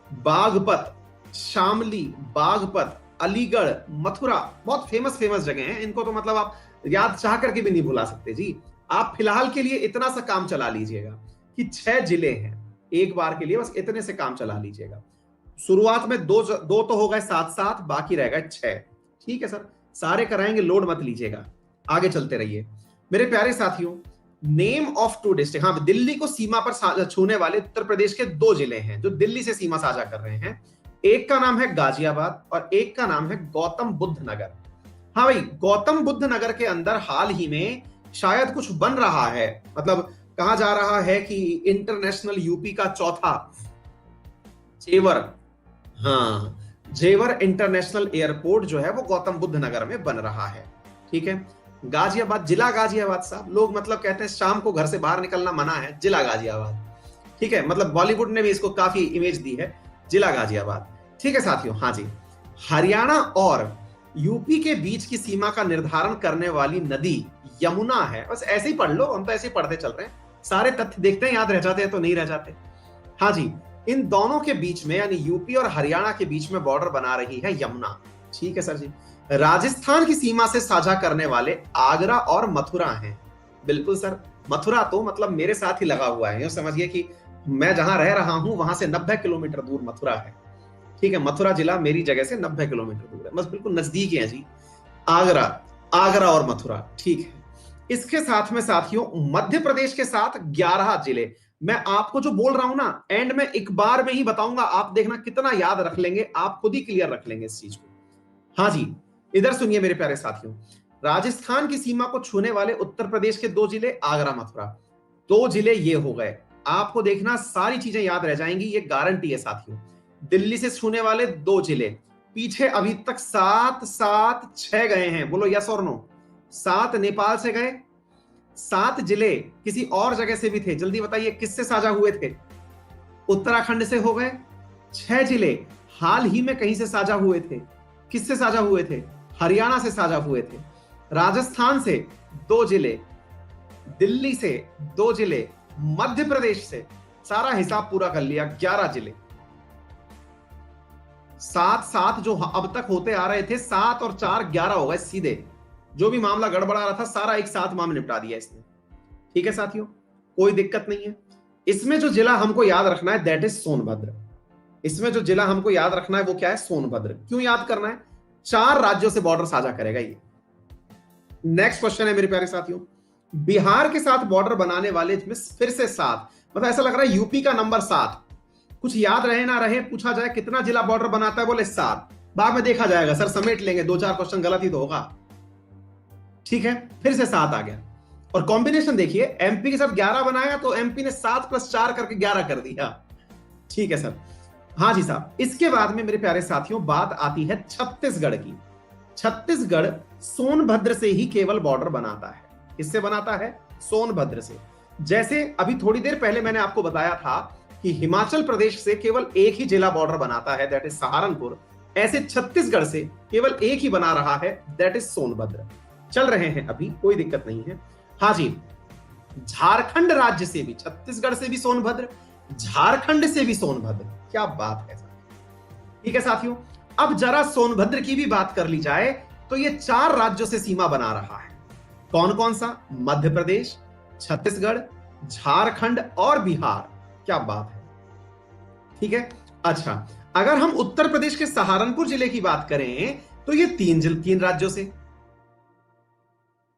Speaker 1: बागपत, शामली, बागपत, अलीगढ़, मथुरा, बहुत फेमस जगह हैं। इनको तो मतलब आप याद चाह करके भी नहीं भुला सकते जी। आप फिलहाल के लिए इतना सा काम चला लीजिएगा कि 6 जिले हैं, एक बार के लिए बस इतने से काम चला लीजिएगा। शुरुआत में दो तो हो गए, 7-7, बाकी रह गए 6। ठीक है सर, सारे कराएंगे, लोड मत लीजिएगा, आगे चलते रहिए मेरे प्यारे साथियों। नेम ऑफ 2 डिस्ट्रिक्ट, हाँ, दिल्ली को सीमा पर छूने वाले उत्तर प्रदेश के 2 जिले हैं जो दिल्ली से सीमा साझा कर रहे हैं। एक का नाम है गाजियाबाद और एक का नाम है गौतम बुद्ध नगर। हाँ भाई, गौतम बुद्ध नगर के अंदर हाल ही में शायद कुछ बन रहा है, मतलब कहा जा रहा है कि इंटरनेशनल यूपी का चौथा जेवर, हाँ, जेवर इंटरनेशनल एयरपोर्ट जो है वो गौतम बुद्ध नगर में बन रहा है। ठीक है, गाजियाबाद, जिला गाजियाबाद साहब, लोग मतलब कहते हैं शाम को घर से बाहर निकलना मना है, जिला गाजियाबाद। ठीक है, मतलब बॉलीवुड ने भी इसको काफी इमेज दी है, जिला गाजियाबाद। ठीक है साथियों, हाँ जी, हरियाणा और यूपी के बीच की सीमा का निर्धारण करने वाली नदी यमुना है। बस ऐसे ही पढ़ लो, हम तो ऐसे ही पढ़ते चल रहे हैं, सारे तथ्य देखते हैं, याद रह जाते हैं तो नहीं रह जाते। हाँ जी, इन दोनों के बीच में, यानी यूपी और हरियाणा के बीच में बॉर्डर बना रही है यमुना। ठीक है सर जी, राजस्थान की सीमा से साझा करने वाले आगरा और मथुरा हैं। बिल्कुल सर, मथुरा तो मतलब मेरे साथ ही लगा हुआ है, यूं समझिए कि मैं जहां रह रहा हूं वहां से 90 किलोमीटर दूर मथुरा है। ठीक है, मथुरा जिला मेरी जगह से 90 किलोमीटर दूर है, बस बिल्कुल नजदीक है जी, आगरा और मथुरा। ठीक है, इसके साथ में साथियों मध्य प्रदेश के साथ 11 जिले। मैं आपको जो बोल रहा हूं ना, एंड में एक बार में ही बताऊंगा, आप देखना कितना याद रख लेंगे, आप खुद ही क्लियर रख लेंगे इस चीज को। हाँ जी, इधर सुनिए मेरे प्यारे साथियों, राजस्थान की सीमा को छूने वाले उत्तर प्रदेश के 2 जिले, आगरा मथुरा, 2 जिले ये हो गए। आपको देखना सारी चीजें याद रह जाएंगी, ये गारंटी है साथियों। दिल्ली से छूने वाले 2 जिले, पीछे अभी तक 6 गए हैं, बोलो यस और नो। 7 नेपाल से गए, 7 जिले किसी और जगह से भी थे, जल्दी बताइए किससे साझा हुए थे? उत्तराखंड से हो गए। 6 जिले हाल ही में कहीं से साझा हुए थे, किससे साझा हुए थे? हरियाणा से साझा हुए थे। राजस्थान से 2 जिले, दिल्ली से 2 जिले, मध्य प्रदेश से, सारा हिसाब पूरा कर लिया, 11 जिले। 7-7 जो अब तक होते आ रहे थे, 7 और 4 11 हो गए सीधे। जो भी मामला गड़बड़ा रहा था सारा एक साथ मामला निपटा दिया इसने। ठीक है साथियों, कोई दिक्कत नहीं है। इसमें जो जिला हमको याद रखना है दैट इज सोनभद्र। इसमें जो जिला हमको याद रखना है वो क्या है? सोनभद्र। क्यों याद करना है? 4 राज्यों से बॉर्डर साझा करेगा ये। नेक्स्ट क्वेश्चन है मेरे प्यारे साथियों, बिहार के साथ बॉर्डर बनाने वाले में फिर से 7, मतलब ऐसा लग रहा है यूपी का नंबर 7। कुछ याद रहे ना रहे, पूछा जाए कितना जिला बॉर्डर बनाता है, बोले 7। बाद में देखा जाएगा सर, समेट लेंगे, 2-4 क्वेश्चन गलत ही तो होगा। ठीक है, फिर से 7 आ गया। और कॉम्बिनेशन देखिए, एमपी के साथ 11 बनाया तो एमपी ने 7 + 4 करके 11 कर दिया। ठीक है सर। हाँ जी साहब। इसके बाद में मेरे प्यारे साथियों बात आती है छत्तीसगढ़ की। छत्तीसगढ़ सोनभद्र से ही केवल बॉर्डर बनाता है। किससे बनाता है? सोनभद्र से। जैसे अभी थोड़ी देर पहले मैंने आपको बताया था कि हिमाचल प्रदेश से केवल एक ही जिला बॉर्डर बनाता है, दैट इज सहारनपुर। ऐसे छत्तीसगढ़ से केवल एक ही बना रहा है, दैट इज सोनभद्र। चल रहे हैं अभी, कोई दिक्कत नहीं है। हाँ जी, झारखंड राज्य से भी, छत्तीसगढ़ से भी सोनभद्र, झारखंड से भी सोनभद्र। क्या बात है। ठीक है साथियों, अब जरा सोनभद्र की भी बात कर ली जाए तो ये 4 राज्यों से सीमा बना रहा है। कौन कौन सा? मध्य प्रदेश, छत्तीसगढ़, झारखंड और बिहार। क्या बात है। ठीक है। अच्छा, अगर हम उत्तर प्रदेश के सहारनपुर जिले की बात करें तो ये 3 राज्यों से।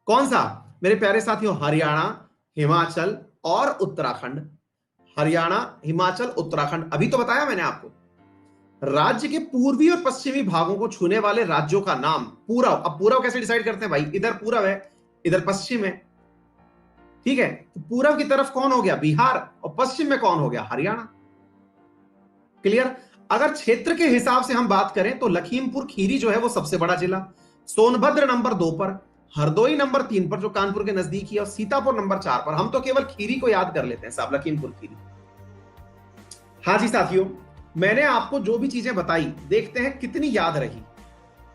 Speaker 1: कौन सा मेरे प्यारे साथियों? हरियाणा, हिमाचल और उत्तराखंड। हरियाणा, हिमाचल, उत्तराखंड। अभी तो बताया मैंने आपको। राज्य के पूर्वी और पश्चिमी भागों को छूने वाले राज्यों का नाम पूरब। अब पूरब कैसे डिसाइड करते हैं भाई? इधर पूरब है, इधर पश्चिम है। ठीक है, तो पूरब की तरफ कौन हो गया? बिहार। और पश्चिम में कौन हो गया? हरियाणा। क्लियर? अगर क्षेत्र के हिसाब से हम बात करें तो लखीमपुर खीरी जो है वो सबसे बड़ा जिला, सोनभद्र नंबर 2 पर, हरदोई नंबर 3 पर जो कानपुर के नजदीक है, और सीतापुर नंबर 4 पर। हम तो केवल खीरी को याद कर लेते हैं साहब, लखीमपुर खीरी। हाँ जी साथियों, मैंने आपको जो भी चीजें बताई, देखते हैं कितनी याद रही।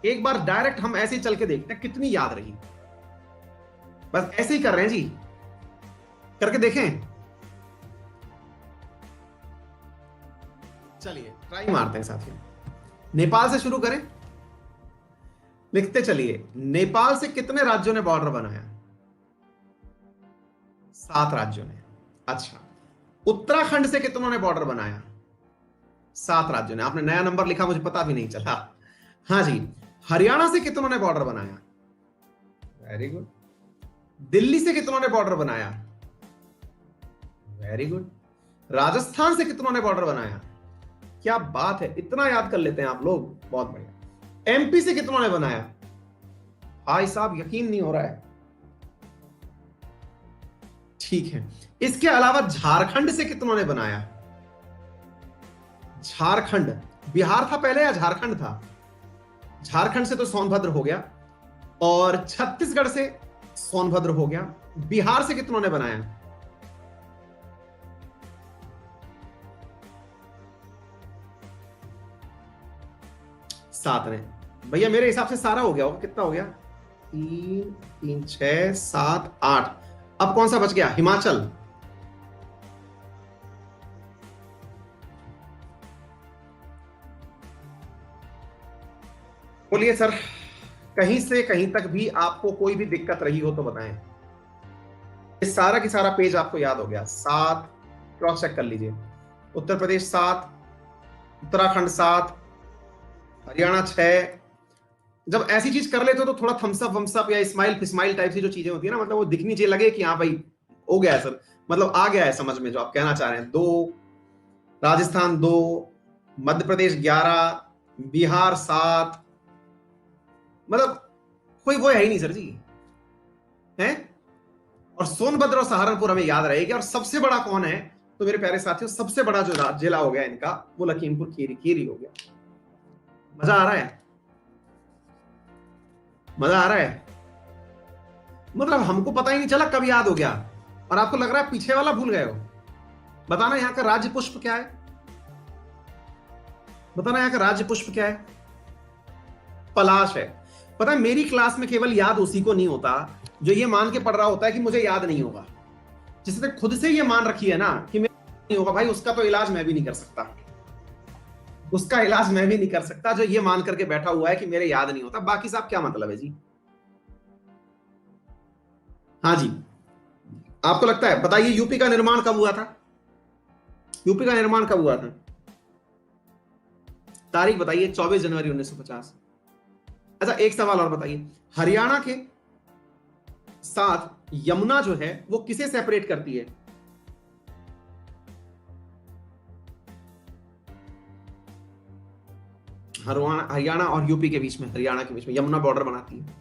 Speaker 1: एक बार डायरेक्ट हम ऐसे ही चल के देखते हैं कितनी याद रही। बस ऐसे ही कर रहे हैं जी, करके देखें। चलिए ट्राई मारते हैं साथियों। नेपाल से शुरू करें। लिखते चलिए, नेपाल से कितने राज्यों ने बॉर्डर बनाया? 7 राज्यों ने। अच्छा, उत्तराखंड से कितनों ने बॉर्डर बनाया? 7 राज्यों ने। आपने नया नंबर लिखा, मुझे पता भी नहीं चला। हाँ जी। हरियाणा से कितनों ने बॉर्डर बनाया? Very good. दिल्ली से कितनों ने बॉर्डर बनाया? Very good. राजस्थान से कितनों ने बॉर्डर बनाया? क्या बात है, इतना याद कर लेते हैं आप लोग, बहुत बढ़िया। एमपी से कितनों ने बनाया? भाई साहब यकीन नहीं हो रहा है। ठीक है, इसके अलावा झारखंड से कितनों ने बनाया? झारखंड, बिहार था पहले या झारखंड था? झारखंड से तो सोनभद्र हो गया, और छत्तीसगढ़ से सोनभद्र हो गया। बिहार से कितनों ने बनाया? 7 ने। भैया मेरे हिसाब से सारा हो गया होगा। कितना हो गया? 3 3 6 7 8। अब कौन सा बच गया? हिमाचल। बोलिए सर, कहीं से कहीं तक भी आपको कोई भी दिक्कत रही हो तो बताएं। ये सारा की सारा पेज आपको याद हो गया? 7, क्रॉस चेक कर लीजिए। उत्तर प्रदेश 7, उत्तराखंड 7, हरियाणा 6। जब ऐसी चीज कर लेते हो तो थोड़ा थम्सअप वम्सअप या स्माइल फिस्माइल टाइप की जो चीजें होती है ना, मतलब वो दिखनी चाहिए, लगे कि हाँ भाई हो गया है सर, मतलब आ गया है समझ में जो आप कहना चाह रहे हैं। 2, राजस्थान 2, मध्य प्रदेश 11, बिहार 7। मतलब कोई वो है ही नहीं सर जी, है। और सोनभद्र और सहारनपुर हमें याद रहेगी। और सबसे बड़ा कौन है? तो मेरे प्यारे साथियों, सबसे बड़ा जो जिला हो गया इनका वो लखीमपुर खीरी हो गया। मजा आ रहा है? मजा आ रहा है? मतलब हमको पता ही नहीं चला कब याद हो गया, और आपको लग रहा है पीछे वाला भूल गए हो। बताना यहाँ का राज्य पुष्प क्या है? बताना यहाँ का राज्य पुष्प क्या है? पलाश है। पता है मेरी क्लास में केवल याद उसी को नहीं होता जो ये मान के पढ़ रहा होता है कि मुझे याद नहीं होगा। जिसने खुद से ये मान रखी है ना कि मेरे नहीं होगा, भाई उसका तो इलाज मैं भी नहीं कर सकता। उसका इलाज मैं भी नहीं कर सकता जो ये मान करके बैठा हुआ है कि मेरे याद नहीं होता। बाकी साहब क्या मतलब है जी? हाँ जी, आपको लगता है? बताइए यूपी का निर्माण कब हुआ था? यूपी का निर्माण कब हुआ था? तारीख बताइए। 24 जनवरी 1950। अच्छा एक सवाल और बताइए, हरियाणा के साथ यमुना जो है वो किसे सेपरेट करती है? हरियाणा और यूपी के बीच में, हरियाणा के बीच में यमुना बॉर्डर बनाती है।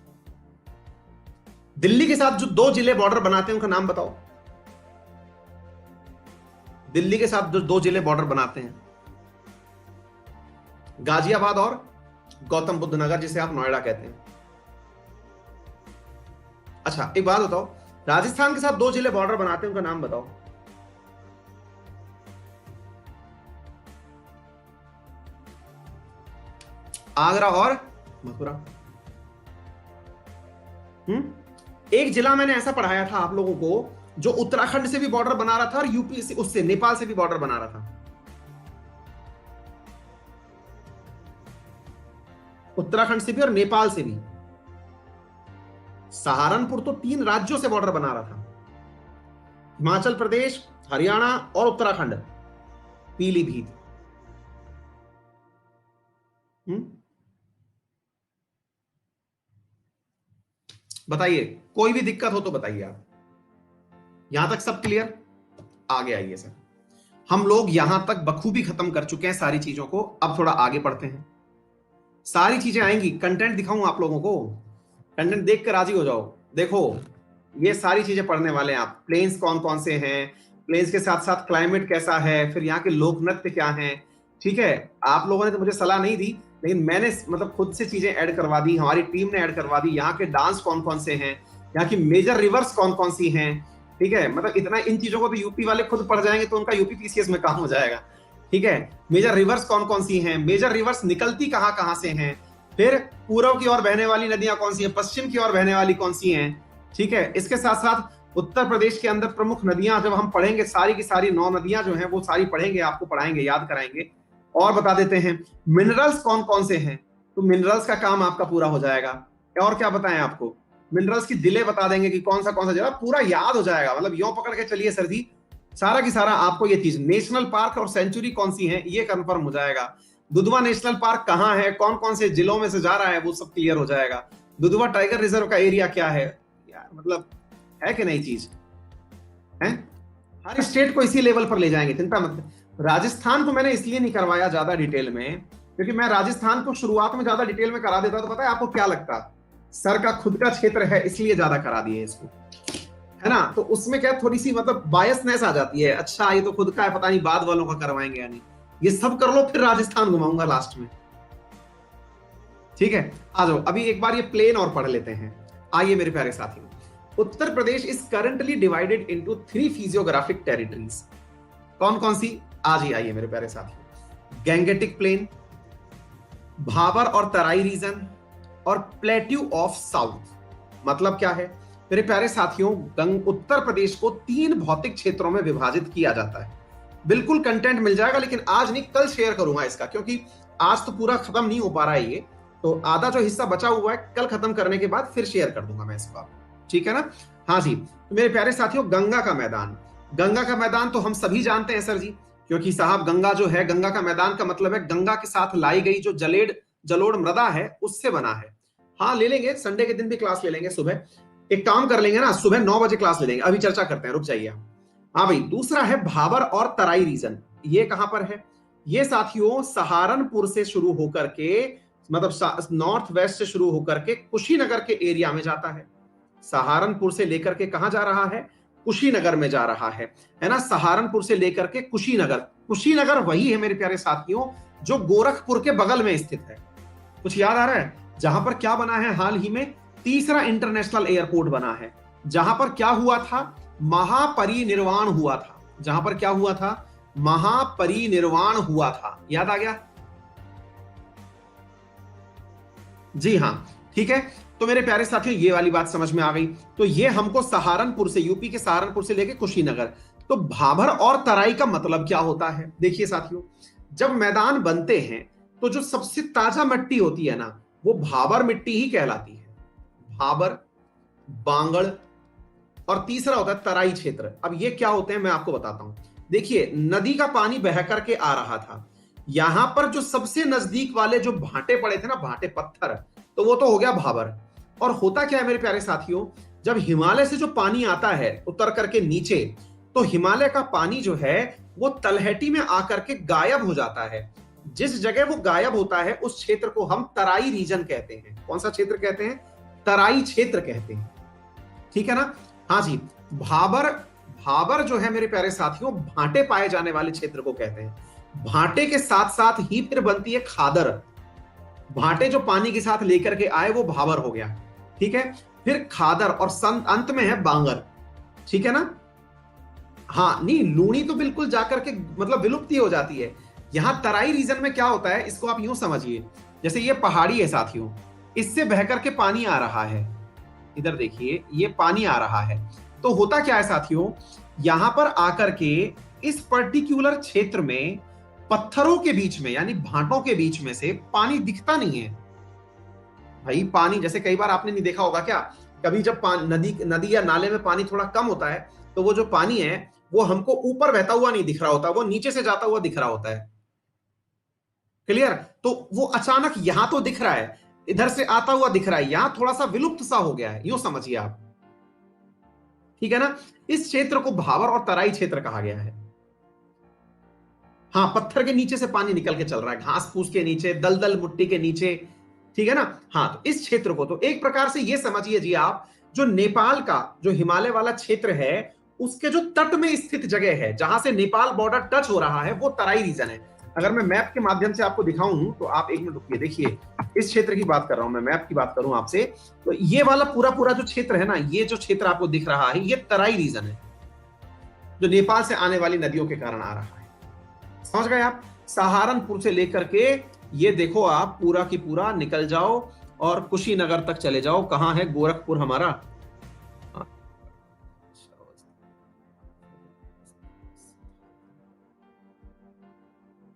Speaker 1: दिल्ली के साथ जो 2 जिले बॉर्डर बनाते हैं उनका नाम बताओ। दिल्ली के साथ जो 2 जिले बॉर्डर बनाते हैं, गाजियाबाद और गौतम बुद्ध नगर, जिसे आप नोएडा कहते हैं। अच्छा एक बात बताओ, राजस्थान के साथ 2 जिले बॉर्डर बनाते हैं, उनका नाम बताओ। आगरा और मथुरा। एक जिला मैंने ऐसा पढ़ाया था आप लोगों को जो उत्तराखंड से भी बॉर्डर बना रहा था और यूपी से, उससे नेपाल से भी बॉर्डर बना रहा था। उत्तराखंड से भी और नेपाल से भी। सहारनपुर तो 3 राज्यों से बॉर्डर बना रहा था, हिमाचल प्रदेश, हरियाणा और उत्तराखंड, पीलीभीत। बताइए, कोई भी दिक्कत हो तो बताइए आप। यहां तक सब क्लियर? आगे आइए सर। हम लोग यहां तक बखूबी खत्म कर चुके हैं सारी चीजों को, अब थोड़ा आगे पढ़ते हैं। सारी चीजें आएंगी, कंटेंट दिखाऊं आप लोगों को, कंटेंट देख कर राजी हो जाओ। देखो ये सारी चीजें पढ़ने वाले हैं आप। प्लेन्स कौन कौन से हैं, प्लेन्स के साथ साथ क्लाइमेट कैसा है, फिर यहाँ के लोक नृत्य क्या हैं। ठीक है, आप लोगों ने तो मुझे सलाह नहीं दी, लेकिन मैंने मतलब खुद से चीजें ऐड करवा दी, हमारी टीम ने ऐड करवा दी। यहाँ के डांस कौन कौन से हैं, यहाँ की मेजर रिवर्स कौन कौन सी हैं। ठीक है, मतलब इतना इन चीजों को तो यूपी वाले खुद पढ़ जाएंगे तो उनका यूपी पीसीएस में काम हो जाएगा। ठीक है, मेजर रिवर्स कौन कौन सी हैं, मेजर रिवर्स निकलती कहाँ कहाँ से हैं, फिर पूर्व की ओर बहने वाली नदियां कौन सी हैं, पश्चिम की ओर बहने वाली कौन सी हैं। ठीक है, इसके साथ साथ उत्तर प्रदेश के अंदर प्रमुख नदियां जब हम पढ़ेंगे, सारी की सारी 9 नदियां जो हैं वो सारी पढ़ेंगे, आपको पढ़ाएंगे, याद कराएंगे। और बता देते हैं मिनरल्स कौन कौन से हैं, तो मिनरल्स का काम आपका पूरा हो जाएगा। और क्या बताएं आपको, मिनरल्स की दिलें बता देंगे कि कौन सा जगह, पूरा याद हो जाएगा। मतलब यूं पकड़ के चलिए सर जी, सारा की सारा आपको ये चीज, नेशनल पार्क और सेंचुरी कौन सी है ये कंफर्म हो जाएगा। दुधवा नेशनल पार्क कहाँ है, कौन कौन से जिलों में से जा रहा है, वो सब क्लियर हो जाएगा। दुधवा टाइगर रिजर्व का एरिया क्या है, यार मतलब है कि नहीं चीज है। हर स्टेट को इसी लेवल पर ले जाएंगे, चिंता मत। राजस्थान को मैंने इसलिए नहीं करवाया ज्यादा डिटेल में, क्योंकि मैं राजस्थान को शुरुआत में ज्यादा डिटेल में करा देता तो पता है आपको क्या लगता, सर का खुद का क्षेत्र है इसलिए ज्यादा करा दिए इसको, है ना। तो उसमें क्या थोड़ी सी मतलब बायसनेस आ जाती है, अच्छा ये तो खुद का है, पता नहीं बाद वालों का करवाएंगे या नहीं। ये सब कर लो फिर राजस्थान घुमाऊंगा लास्ट में। ठीक है, आ जाओ अभी एक बार ये प्लेन और पढ़ लेते हैं। आइए मेरे प्यारे साथियों, Uttar Pradesh is currently divided into 3 physiographic territories. कौन कौन सी, आज ही आइए मेरे प्यारे साथियों। गैंगेटिक प्लेन, भाबर और तराई रीजन, और प्लेट्यू ऑफ साउथ। मतलब क्या है मेरे प्यारे साथियों, उत्तर प्रदेश को 3 भौतिक क्षेत्रों में विभाजित किया जाता है। बिल्कुल कंटेंट मिल जाएगा, लेकिन आज नहीं कल शेयर करूंगा इसका, क्योंकि आज तो पूरा खत्म नहीं हो पा रहा है ये, तो आधा जो हिस्सा बचा हुआ है कल खत्म करने के बाद फिर शेयर कर दूंगा मैं इसको, ठीक है ना। हाँ जी, तो मेरे प्यारे साथियों, गंगा का मैदान। गंगा का मैदान तो हम सभी जानते हैं सर जी, क्योंकि साहब गंगा जो है, गंगा का मैदान का मतलब है गंगा के साथ लाई गई जो जलोढ़ मृदा है उससे बना है। हाँ ले लेंगे, संडे के दिन भी क्लास ले लेंगे सुबह। एक काम कर लेंगे ना, सुबह 9 बजे क्लास ले लेंगे, अभी चर्चा करते हैं, रुक जाइए। हाँ भाई, दूसरा है भाबर और तराई रीजन। ये कहां पर है, ये साथियों सहारनपुर से शुरू होकर के, मतलब नॉर्थ वेस्ट से शुरू होकर के कुशीनगर के एरिया में जाता है। सहारनपुर से लेकर के कहां जा रहा है, कुशीनगर में जा रहा है ना। सहारनपुर से लेकर के कुशीनगर, कुशीनगर वही है मेरे प्यारे साथियों जो गोरखपुर के बगल में स्थित है। कुछ याद आ रहा है, जहां पर क्या बना है हाल ही में, तीसरा इंटरनेशनल एयरपोर्ट बना है, जहां पर क्या हुआ था, महापरिनिर्वाण हुआ था। जहां पर क्या हुआ था, महापरिनिर्वाण हुआ था। याद आ गया, जी हाँ, ठीक है। तो मेरे प्यारे साथियों ये वाली बात समझ में आ गई। तो ये हमको सहारनपुर से, यूपी के सहारनपुर से लेके कुशीनगर। तो भाबर और तराई का मतलब क्या होता है, देखिए साथियों, जब मैदान बनते हैं तो जो सबसे ताजा मिट्टी होती है ना, वो भाबर मिट्टी ही कहलाती है। भाबर, बांगड़, और तीसरा होता है तराई क्षेत्र। अब ये क्या होते हैं मैं आपको बताता हूं। देखिए, नदी का पानी बह करके आ रहा था, यहां पर जो सबसे नजदीक वाले जो भाटे पड़े थे ना, भाटे पत्थर, तो वो तो हो गया भाबर। और होता क्या है मेरे प्यारे साथियों, जब हिमालय से जो पानी आता है उतर करके नीचे, तो हिमालय का पानी जो है वो तलहटी में आकर के गायब हो जाता है। जिस जगह वो गायब होता है उस क्षेत्र को हम तराई रीजन कहते हैं। कौन सा क्षेत्र कहते हैं, तराई क्षेत्र कहते हैं। ठीक है ना। हाँ जी, भाबर, भाबर जो है मेरे प्यारे साथियों, भांटे पाए जाने वाले क्षेत्र को कहते हैं। भांटे के साथ साथ ही फिर बनती है खादर। भांटे जो पानी के साथ लेकर के आए वो भाबर हो गया, ठीक है। फिर खादर और अंत में है बांगर, ठीक है ना। हाँ नहीं, लूणी तो बिल्कुल जाकर के मतलब विलुप्ति हो जाती है। यहां तराई रीजन में क्या होता है, इसको आप यूं समझिए, जैसे ये पहाड़ी है साथियों, इससे बहकर के पानी आ रहा है, इधर देखिए ये पानी आ रहा है। तो होता क्या है साथियों, यहां पर आकर के इस पर्टिकुलर क्षेत्र में पत्थरों के बीच में यानी भांटों के बीच में से पानी दिखता नहीं है भाई। पानी जैसे कई बार आपने नहीं देखा होगा क्या, कभी जब नदी या नाले में पानी थोड़ा कम होता है तो वो जो पानी है वो हमको ऊपर बहता हुआ नहीं दिख रहा होता, वो नीचे से जाता हुआ दिख रहा होता है। क्लियर। तो वो अचानक यहां तो दिख रहा है, इधर से आता हुआ दिख रहा है, यहां थोड़ा सा विलुप्त सा हो गया है, यूं समझिए आप, ठीक है ना। इस क्षेत्र को भाबर और तराई क्षेत्र कहा गया है। हाँ, पत्थर के नीचे से पानी निकल के चल रहा है, घास फूस के नीचे, दलदल मिट्टी के नीचे, ठीक है ना। हाँ, तो इस क्षेत्र को तो एक प्रकार से ये समझिए जी आप, जो नेपाल का जो हिमालय वाला क्षेत्र है उसके जो तट में स्थित जगह है जहां से नेपाल बॉर्डर टच हो रहा है वो तराई रीजन है। अगर मैं मैप के माध्यम से आपको दिखाऊं तो आप एक मिनट रुकिए, देखिए इस क्षेत्र की बात कर रहा हूं मैं, मैप की बात करूं आपसे, तो ये वाला पूरा पूरा जो क्षेत्र है ना, ये जो क्षेत्र आपको दिख रहा है ये तराई रीजन है जो नेपाल से आने वाली नदियों के कारण आ रहा है। समझ गए आप। सहारनपुर से लेकर के ये देखो आप पूरा की पूरा निकल जाओ और कुशीनगर तक चले जाओ। कहां है गोरखपुर हमारा,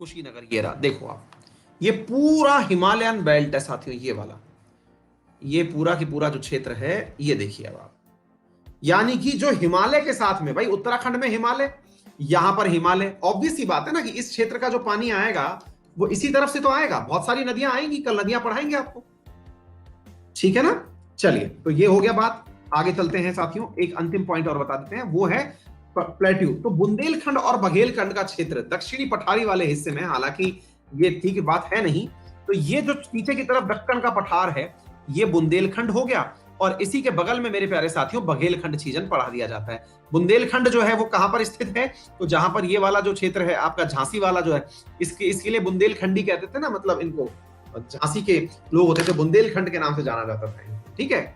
Speaker 1: कुशीनगर, ये रहा देखो आप, ये पूरा हिमालयन बेल्ट है साथियों, ये वाला, ये पूरा की पूरा जो क्षेत्र है ये देखिए अब आप, यानी कि जो हिमालय के साथ में, भाई उत्तराखंड में हिमालय, यहां पर हिमालय, ऑब्वियस सी बात है ना कि इस क्षेत्र का जो पानी आएगा वो इसी तरफ से तो आएगा, बहुत सारी नदियां आएंगी, कल नदियां पढ़ाएंगे आपको, ठीक है ना। चलिए, तो ये हो गया बात, आगे चलते हैं साथियों, एक अंतिम पॉइंट और बता देते हैं, वो है प्लेट्यू। तो बुंदेलखंड और बघेलखंड का क्षेत्र दक्षिणी पठारी वाले हिस्से में, हालांकि ये ठीक बात है नहीं, तो ये जो पीछे की तरफ दक्कन का पठार है ये बुंदेलखंड हो गया, और इसी के बगल में मेरे प्यारे साथियों बघेलखंड सीजन पढ़ा दिया जाता है। बुंदेलखंड जो है वो कहां पर स्थित है, तो जहां पर ये वाला जो क्षेत्र है आपका झांसी वाला जो है, इसके लिए बुंदेलखंडी कहते थे ना, मतलब इनको झांसी के लोग होते थे, बुंदेलखंड के नाम से जाना जाता था, ठीक है।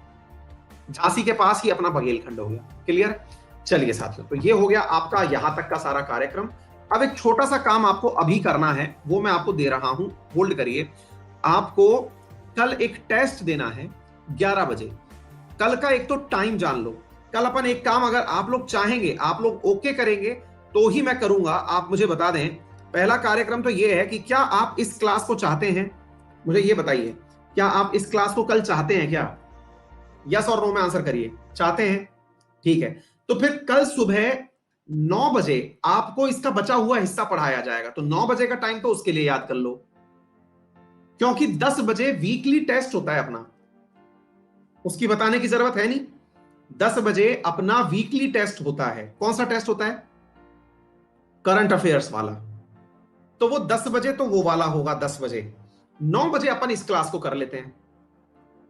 Speaker 1: झांसी के पास ही अपना बघेलखंड हो गया। क्लियर। चलिए साथियों, तो ये हो गया आपका यहां तक का सारा कार्यक्रम। अब एक छोटा सा काम आपको अभी करना है, वो मैं आपको दे रहा हूं, होल्ड करिए। आपको कल एक टेस्ट देना है 11 बजे। कल का एक तो टाइम जान लो। कल अपन एक काम, अगर आप लोग चाहेंगे, आप लोग ओके करेंगे तो ही मैं करूंगा, आप मुझे बता दें। पहला कार्यक्रम तो ये है कि क्या आप इस क्लास को चाहते हैं, मुझे ये बताइए, क्या आप इस क्लास को कल चाहते हैं क्या? यस और नो में आंसर करिए। चाहते हैं, ठीक है। तो फिर कल सुबह 9 बजे आपको इसका बचा हुआ हिस्सा पढ़ाया जाएगा, तो 9 बजे का टाइम तो उसके लिए याद कर लो, क्योंकि 10 बजे वीकली टेस्ट होता है अपना, उसकी बताने की जरूरत है नहीं। 10 बजे अपना वीकली टेस्ट होता है। कौन सा टेस्ट होता है? करंट अफेयर्स वाला। तो वो 10 बजे तो वो वाला होगा 10 बजे। 9 बजे अपन इस क्लास को कर लेते हैं।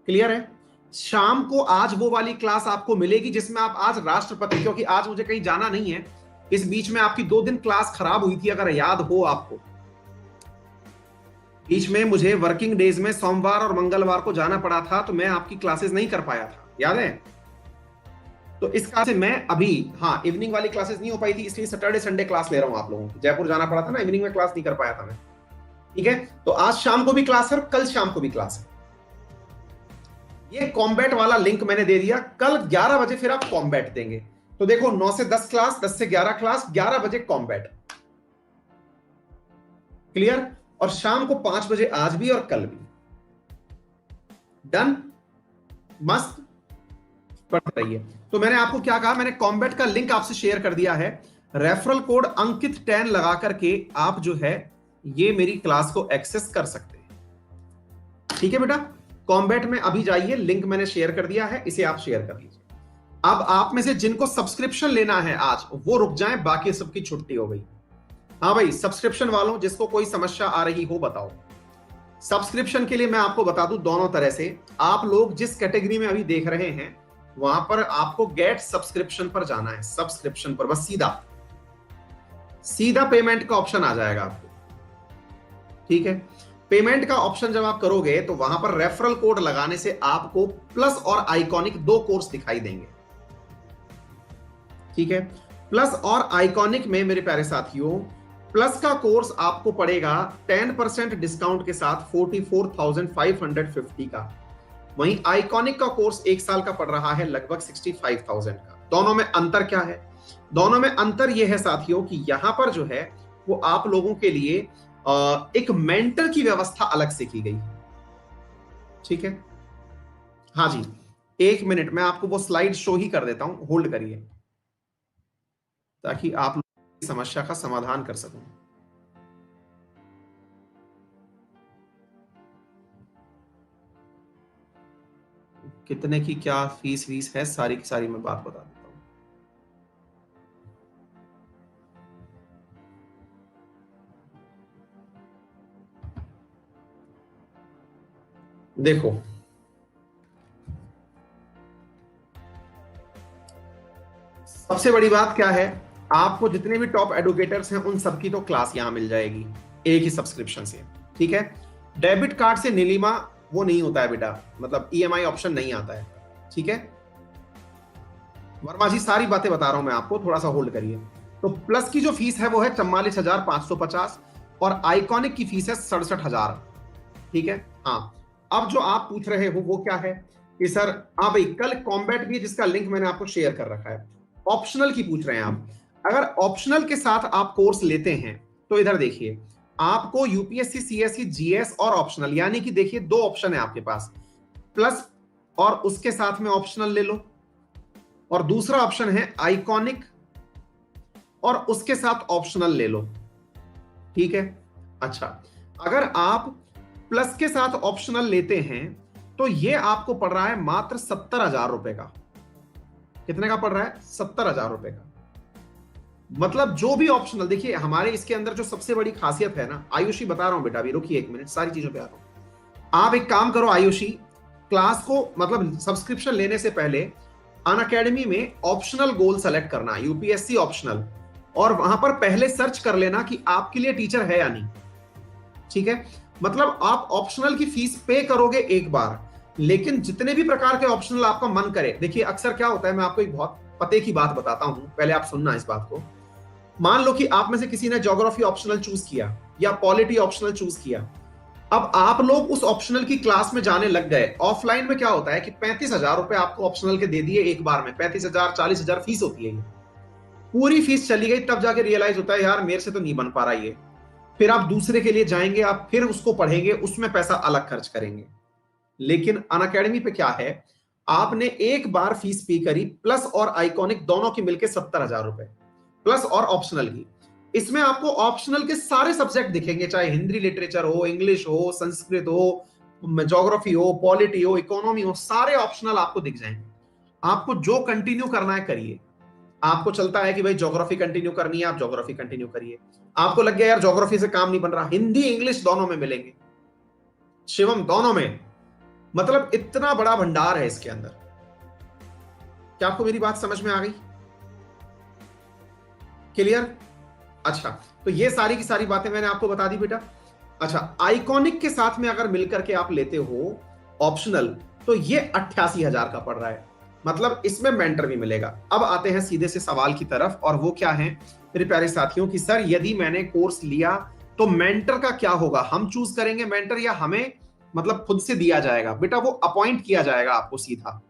Speaker 1: क्लियर है। शाम को आज वो वाली क्लास आपको मिलेगी जिसमें आप आज राष्ट्रपति, क्योंकि आज मुझे कहीं जाना नहीं है, इस बीच में आपकी 2 दिन क्लास खराब हुई थी, अगर याद हो आपको, बीच में मुझे वर्किंग डेज में सोमवार और मंगलवार को जाना पड़ा था, तो मैं आपकी क्लासेस नहीं कर पाया था, याद है। तो इस क्लास से मैं अभी, हाँ, इवनिंग वाली क्लासेस नहीं हो पाई थी, इसलिए सैटरडे संडे क्लास ले रहा हूं आप लोगों की। जयपुर जाना पड़ा था ना, इवनिंग में क्लास नहीं कर पाया था मैं, ठीक है। तो आज शाम को भी क्लास है और कल शाम को भी क्लास है। ये कॉम्बैट वाला लिंक मैंने दे दिया। कल 11 बजे फिर आप कॉम्बैट देंगे, तो देखो 9 से 10 क्लास, 10 से 11 क्लास, 11 बजे कॉम्बैट। क्लियर। और शाम को 5 बजे आज भी और कल भी। डन। मस्त। पढ़ते रहिए। तो मैंने आपको क्या कहा, मैंने कॉम्बैट का लिंक आपसे शेयर कर दिया है। रेफरल कोड अंकित 10 लगा करके आप जो है ये मेरी क्लास को एक्सेस कर सकते हैं, ठीक है बेटा। कॉम्बैट में अभी जाइए, लिंक मैंने शेयर कर दिया है, इसे आप शेयर कर लीजिए। अब आप में से जिनको सब्सक्रिप्शन लेना है आज, वो रुक जाएं, बाकी सबकी छुट्टी हो गई। हाँ भाई, सब्सक्रिप्शन वालों जिसको कोई समस्या आ रही हो बताओ। सब्सक्रिप्शन के लिए मैं आपको बता दूं दोनों तरह से, आप लोग जिस कैटेगरी में अभी देख रहे हैं वहां पर आपको गेट सब्सक्रिप्शन पर जाना है, सब्सक्रिप्शन पर बस सीधा सीधा पेमेंट का ऑप्शन आ जाएगा आपको। ठीक है, पेमेंट का ऑप्शन जब आप करोगे तो वहां पर रेफरल कोड लगाने से आपको प्लस और आइकॉनिक 2 कोर्स दिखाई देंगे। ठीक है, प्लस और आइकॉनिक में मेरे प्यारे साथियों, प्लस का कोर्स आपको पड़ेगा 10% डिस्काउंट के साथ 44,550 का। वहीं आइकॉनिक का कोर्स 1 साल का पड़ रहा है लगभग 65,000 का। दोनों में अंतर क्या है? दोनों में अंतर यह है साथियों कि यहां पर जो है वो आप लोगों के लिए एक मेंटर की व्यवस्था अलग से की गई। ठीक है, हाँ जी, 1 मिनट में आपको वो स्लाइड शो ही कर देता हूं, होल्ड करिए ताकि आप लोग इस समस्या का समाधान कर सकूं। कितने की क्या फीस वीस है, सारी की सारी मैं बात बता देता हूं। देखो, सबसे बड़ी बात क्या है, आपको जितने भी टॉप एडुकेटर्स हैं उन सबकी तो क्लास यहां मिल जाएगी एक ही सब्सक्रिप्शन से। ठीक है, डेबिट कार्ड से नीलिमा वो नहीं होता है बेटा, मतलब ईएमआई ऑप्शन नहीं आता है। ठीक है, वर्मा जी सारी बातें बता रहा हूं मैं आपको, थोड़ा सा होल्ड करिए। तो प्लस की जो फीस है वो है 44,550 और आइकॉनिक की फीस है 67,000। ठीक है, हाँ, अब जो आप पूछ रहे हो वो क्या है कि सर, हाँ भाई, कल कॉम्बैट भी है जिसका लिंक मैंने आपको शेयर कर रखा है। ऑप्शनल की पूछ रहे हैं आप। अगर ऑप्शनल के साथ आप कोर्स लेते हैं तो इधर देखिए, आपको यूपीएससी, सीएससी, जीएस और ऑप्शनल, यानी कि देखिए 2 ऑप्शन है आपके पास, प्लस और उसके साथ में ऑप्शनल ले लो, और दूसरा ऑप्शन है आइकॉनिक और उसके साथ ऑप्शनल ले लो। ठीक है, अच्छा, अगर आप प्लस के साथ ऑप्शनल लेते हैं तो ये आपको पड़ रहा है मात्र 70,000 रुपए का। कितने का पड़ रहा है? 70,000 रुपए का। मतलब जो भी ऑप्शनल, देखिए हमारे इसके अंदर जो सबसे बड़ी खासियत है ना, आयुषी बता रहा हूं बेटा, अभी रुकिए 1 मिनट, सारी चीजों पे आ रहा हूं। आप एक काम करो आयुषी, क्लास को मतलब सब्सक्रिप्शन लेने से पहले अनअकैडमी में ऑप्शनल गोल सेलेक्ट करना, यूपीएससी ऑप्शनल, और वहां पर पहले सर्च कर लेना कि आपके लिए टीचर है या नहीं। ठीक है, मतलब आप ऑप्शनल की फीस पे करोगे एक बार, लेकिन जितने भी प्रकार के ऑप्शनल आपका मन करे, देखिए अक्सर क्या होता है, मैं आपको एक बहुत पते की बात बताता हूं, पहले आप सुनना इस बात को। मान लो कि आप में से किसी ने ज्योग्राफी ऑप्शनल चूज किया या पॉलिटी ऑप्शनल चूज किया। अब आप लोग उस ऑप्शनल की क्लास में जाने लग गए। ऑफलाइन में क्या होता है कि 35,000 रुपए आपको ऑप्शनल के दे दिए एक बार में, 35,000 40,000 फीस होती है, ये पूरी फीस चली गई, तब जाके रियलाइज होता है यार मेरे से तो नहीं बन पा रहा ये। फिर आप दूसरे के लिए जाएंगे, आप फिर उसको पढ़ेंगे, उसमें पैसा अलग खर्च करेंगे। लेकिन अनअकैडमी पे क्या है, आपने एक बार फीस पे करी, प्लस और आइकॉनिक दोनों की मिलकर 70,000 रुपए, प्लस और ऑप्शनल की। इसमें आपको ऑप्शनल के सारे सब्जेक्ट दिखेंगे, चाहे हिंदी लिटरेचर हो, इंग्लिश हो, संस्कृत हो, ज्योग्राफी हो, पॉलिटी हो, इकोनॉमी हो, सारे ऑप्शनल आपको दिख जाएंगे। आपको जो कंटिन्यू करना है करिए। आपको चलता है कि भाई ज्योग्राफी कंटिन्यू करनी है, आप ज्योग्राफी कंटिन्यू करिए। आपको लग गया यार ज्योग्राफी से काम नहीं बन रहा, हिंदी इंग्लिश दोनों में मिलेंगे, शिवम दोनों में, मतलब इतना बड़ा भंडार है इसके अंदर। क्या आपको मेरी बात समझ में आ गई? क्लियर? अच्छा, तो ये सारी की सारी बातें मैंने आपको बता दी बेटा। अच्छा, आइकॉनिक के साथ में अगर मिलकर के आप लेते हो ऑप्शनल, तो ये 88,000 का पड़ रहा है, मतलब इसमें मेंटर भी मिलेगा। अब आते हैं सीधे से सवाल की तरफ, और वो क्या है मेरे प्यारे साथियों कि सर यदि मैंने कोर्स लिया तो मेंटर का क्या होगा? हम चूज करेंगे मेंटर या हमें मतलब खुद से दिया जाएगा? बेटा वो अपॉइंट किया जाएगा आपको सीधा,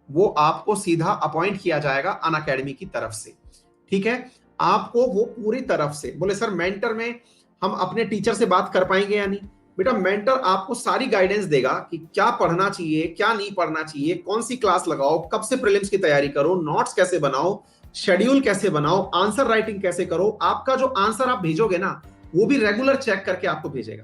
Speaker 1: वो आपको सीधा अपॉइंट किया जाएगा अनअकैडमी की तरफ से। ठीक है, आपको वो पूरी तरफ से। बोले सर मेंटर में हम अपने टीचर से बात कर पाएंगे या नहीं? बेटा मेंटर आपको सारी गाइडेंस देगा कि क्या पढ़ना चाहिए, क्या नहीं पढ़ना चाहिए, कौन सी क्लास लगाओ, कब से प्रीलिम्स की तैयारी करो, नोट्स कैसे बनाओ, शेड्यूल कैसे बनाओ, आंसर राइटिंग कैसे करो। आपका जो आंसर आप भेजोगे ना, वो भी रेगुलर चेक करके आपको भेजेगा।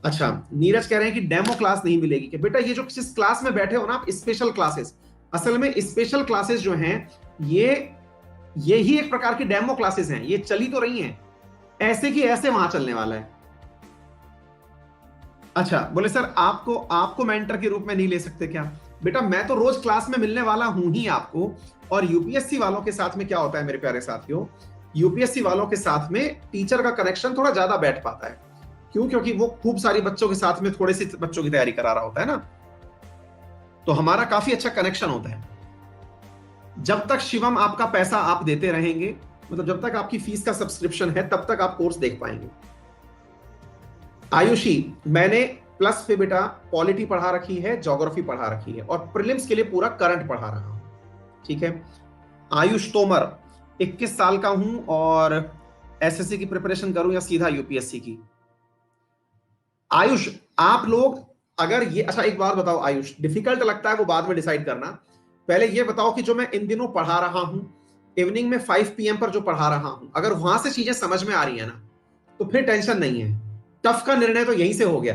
Speaker 1: अच्छा, नीरज कह रहे हैं कि डेमो क्लास नहीं मिलेगी। कि बेटा ये जो जिस क्लास में बैठे हो ना आप, स्पेशल क्लासेस, असल में स्पेशल क्लासेस जो हैं ये ही एक प्रकार की डेमो क्लासेस हैं, ये चली तो रही हैं, ऐसे की ऐसे वहां चलने वाला है। अच्छा, बोले सर आपको मेंटर के रूप में नहीं ले सकते क्या? बेटा मैं तो रोज क्लास में मिलने वाला हूं ही आपको। और यूपीएससी वालों के साथ में क्या होता है मेरे प्यारे साथियों, यूपीएससी वालों के साथ में टीचर का कनेक्शन थोड़ा ज्यादा बैठ पाता है। क्यों? क्योंकि वो खूब सारी बच्चों के साथ में थोड़े से बच्चों की तैयारी करा रहा होता है ना, तो हमारा काफी अच्छा कनेक्शन होता है। जब तक शिवम आपका पैसा आप देते रहेंगे, मतलब जब तक आपकी फीस का सब्सक्रिप्शन है, तब तक आप कोर्स देख पाएंगे। आयुषी, मैंने प्लस पे बेटा पॉलिटी पढ़ा रखी है, ज्योग्राफी पढ़ा रखी है, और प्रीलिम्स के लिए पूरा करंट पढ़ा रहा हूं। ठीक है। आयुष तोमर, 21 साल का हूं और एसएससी की प्रिपरेशन करूं या सीधा यूपीएससी की? आयुष, आप लोग अगर ये, अच्छा एक बात बताओ आयुष, डिफिकल्ट लगता है वो बाद में डिसाइड करना, पहले ये बताओ कि जो मैं इन दिनों पढ़ा रहा हूं, इवनिंग में 5 PM पर जो पढ़ा रहा हूं, अगर वहां से चीजें समझ में आ रही है ना, तो फिर टेंशन नहीं है। टफ का निर्णय तो यहीं से हो गया।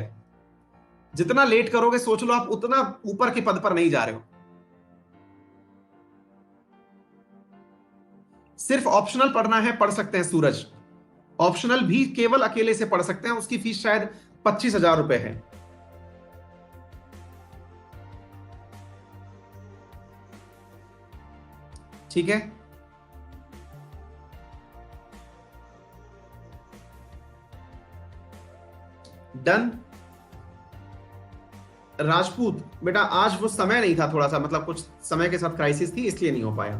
Speaker 1: जितना लेट करोगे सोच लो आप उतना ऊपर के पद पर नहीं जा रहे हो। सिर्फ ऑप्शनल पढ़ना है, पढ़ सकते हैं सूरज। ऑप्शनल भी केवल अकेले से पढ़ सकते हैं, उसकी फीस शायद 25,000 रुपए है। ठीक है। डन। राजपूत, बेटा आज वो समय नहीं था, थोड़ा सा मतलब कुछ समय के साथ क्राइसिस थी, इसलिए नहीं हो पाया।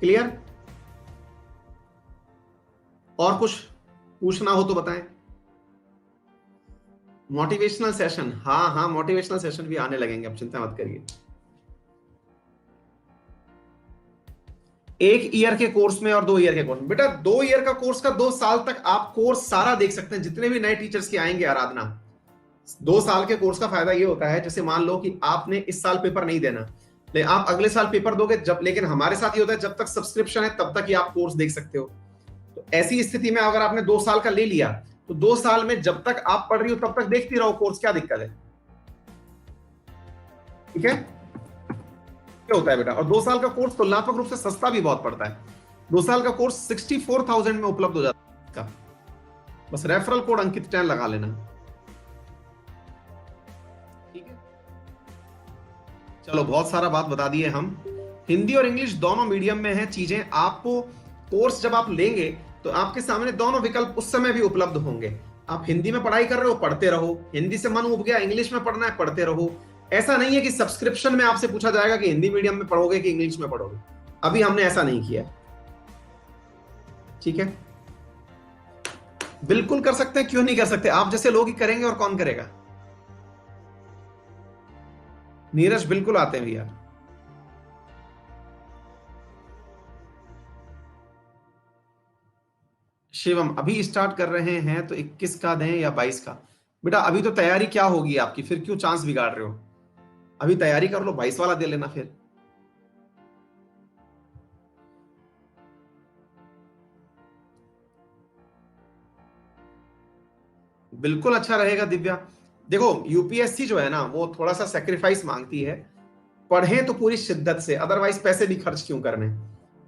Speaker 1: क्लियर? और कुछ पूछना हो तो बताएं। मोटिवेशनल सेशन, हाँ हाँ मोटिवेशनल सेशन भी आने लगेंगे, अब चिंता मत करिए। 1 ईयर के कोर्स में और 2 ईयर के कोर्स में, बेटा 2 ईयर का कोर्स का 2 साल तक आप कोर्स सारा देख सकते हैं, जितने भी नए टीचर्स के आएंगे आराधना। 2 साल के कोर्स का फायदा ये होता है, जैसे मान लो कि आपने इस साल पेपर नहीं देना, लेकिन आप अगले साल पेपर दोगे जब, लेकिन हमारे साथ ये होता है जब तक सब्सक्रिप्शन है तब तक ही आप कोर्स देख सकते हो। तो ऐसी स्थिति में अगर आपने 2 साल का ले लिया, तो 2 साल में जब तक आप पढ़ रही हो तब तक देखती रहो कोर्स, क्या दिक्कत है? ठीक है, क्या होता है बेटा। और 2 साल का कोर्स तुलनात्मक रूप से सस्ता भी बहुत पड़ता है। 2 साल का कोर्स 64,000 में उपलब्ध हो जाता है। बस रेफरल कोड अंकित 10 लगा लेना। ठीक है, चलो बहुत सारा बात बता दिए हम। हिंदी और इंग्लिश दोनों मीडियम में है चीजें। आपको कोर्स जब आप लेंगे तो आपके सामने दोनों विकल्प उस समय भी उपलब्ध होंगे। आप हिंदी में पढ़ाई कर रहे हो, पढ़ते रहो, हिंदी से मन उब गया इंग्लिश में पढ़ना है, पढ़ते रहो। ऐसा नहीं है कि सब्सक्रिप्शन में आपसे पूछा जाएगा कि हिंदी मीडियम में पढ़ोगे कि इंग्लिश में पढ़ोगे, अभी हमने ऐसा नहीं किया। ठीक है, बिल्कुल कर सकते हैं, क्यों नहीं कर सकते? आप जैसे लोग ही करेंगे और कौन करेगा। नीरज बिल्कुल आते हैं भैया। शिवम, अभी स्टार्ट कर रहे हैं तो 21 का दें या 22 का? बेटा अभी तो तैयारी क्या होगी आपकी, फिर क्यों चांस बिगाड़ रहे हो? अभी तैयारी कर लो, 22 वाला दे लेना फिर। बिल्कुल अच्छा रहेगा दिव्या। देखो यूपीएससी जो है ना वो थोड़ा सा सेक्रीफाइस मांगती है, पढ़ें तो पूरी शिद्दत से, अदरवाइज पैसे भी खर्च क्यों करने।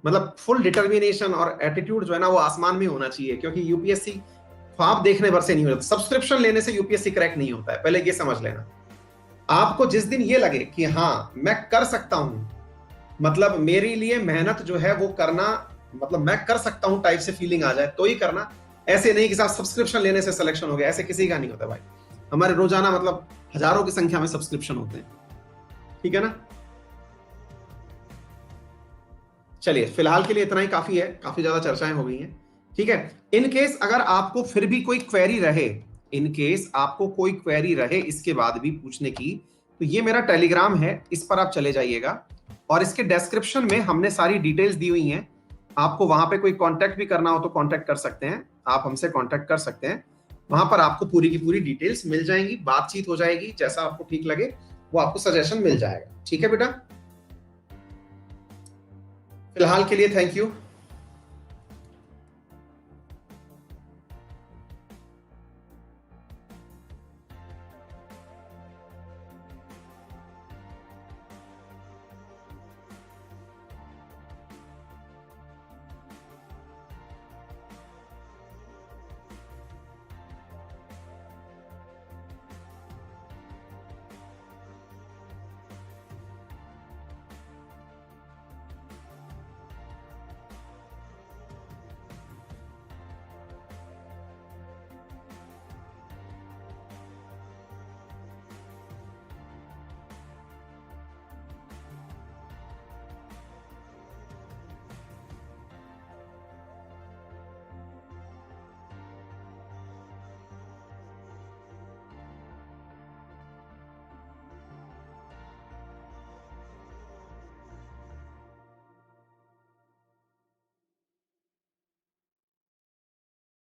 Speaker 1: मतलब फुल डिटर्मिनेशन और एटीट्यूड जो है ना वो आसमान में होना चाहिए, क्योंकि यूपीएससी ख्वाब देखने भर से नहीं होता, सब्सक्रिप्शन लेने से यूपीएससी क्रैक नहीं होता है, पहले ये समझ लेना। आपको जिस दिन ये लगे कि हाँ मैं कर सकता हूं, मतलब मेरे लिए मेहनत जो है वो करना, मतलब मैं कर सकता हूं टाइप से फीलिंग आ जाए तो ही करना। ऐसे नहीं कि साहब सब्सक्रिप्शन लेने से सिलेक्शन हो गया, ऐसे किसी का नहीं होता भाई। हमारे रोजाना मतलब हजारों की संख्या में सब्सक्रिप्शन होते हैं। ठीक है ना। चलिए फिलहाल के लिए इतना ही काफी है, काफी ज्यादा चर्चाएं हो गई हैं। ठीक है, इन केस अगर आपको फिर भी कोई क्वेरी रहे, इन केस आपको कोई क्वेरी रहे इसके बाद भी पूछने की, तो ये मेरा टेलीग्राम है, इस पर आप चले जाइएगा और इसके डिस्क्रिप्शन में हमने सारी डिटेल्स दी हुई हैं। आपको वहां पे कोई कांटेक्ट भी करना हो तो कांटेक्ट कर सकते हैं, आप हमसे कांटेक्ट कर सकते हैं। वहां पर आपको पूरी की पूरी डिटेल्स मिल जाएंगी, बातचीत हो जाएगी, जैसा आपको ठीक लगे वो आपको सजेशन मिल जाएगा। ठीक है बेटा, फिलहाल के लिए थैंक यू।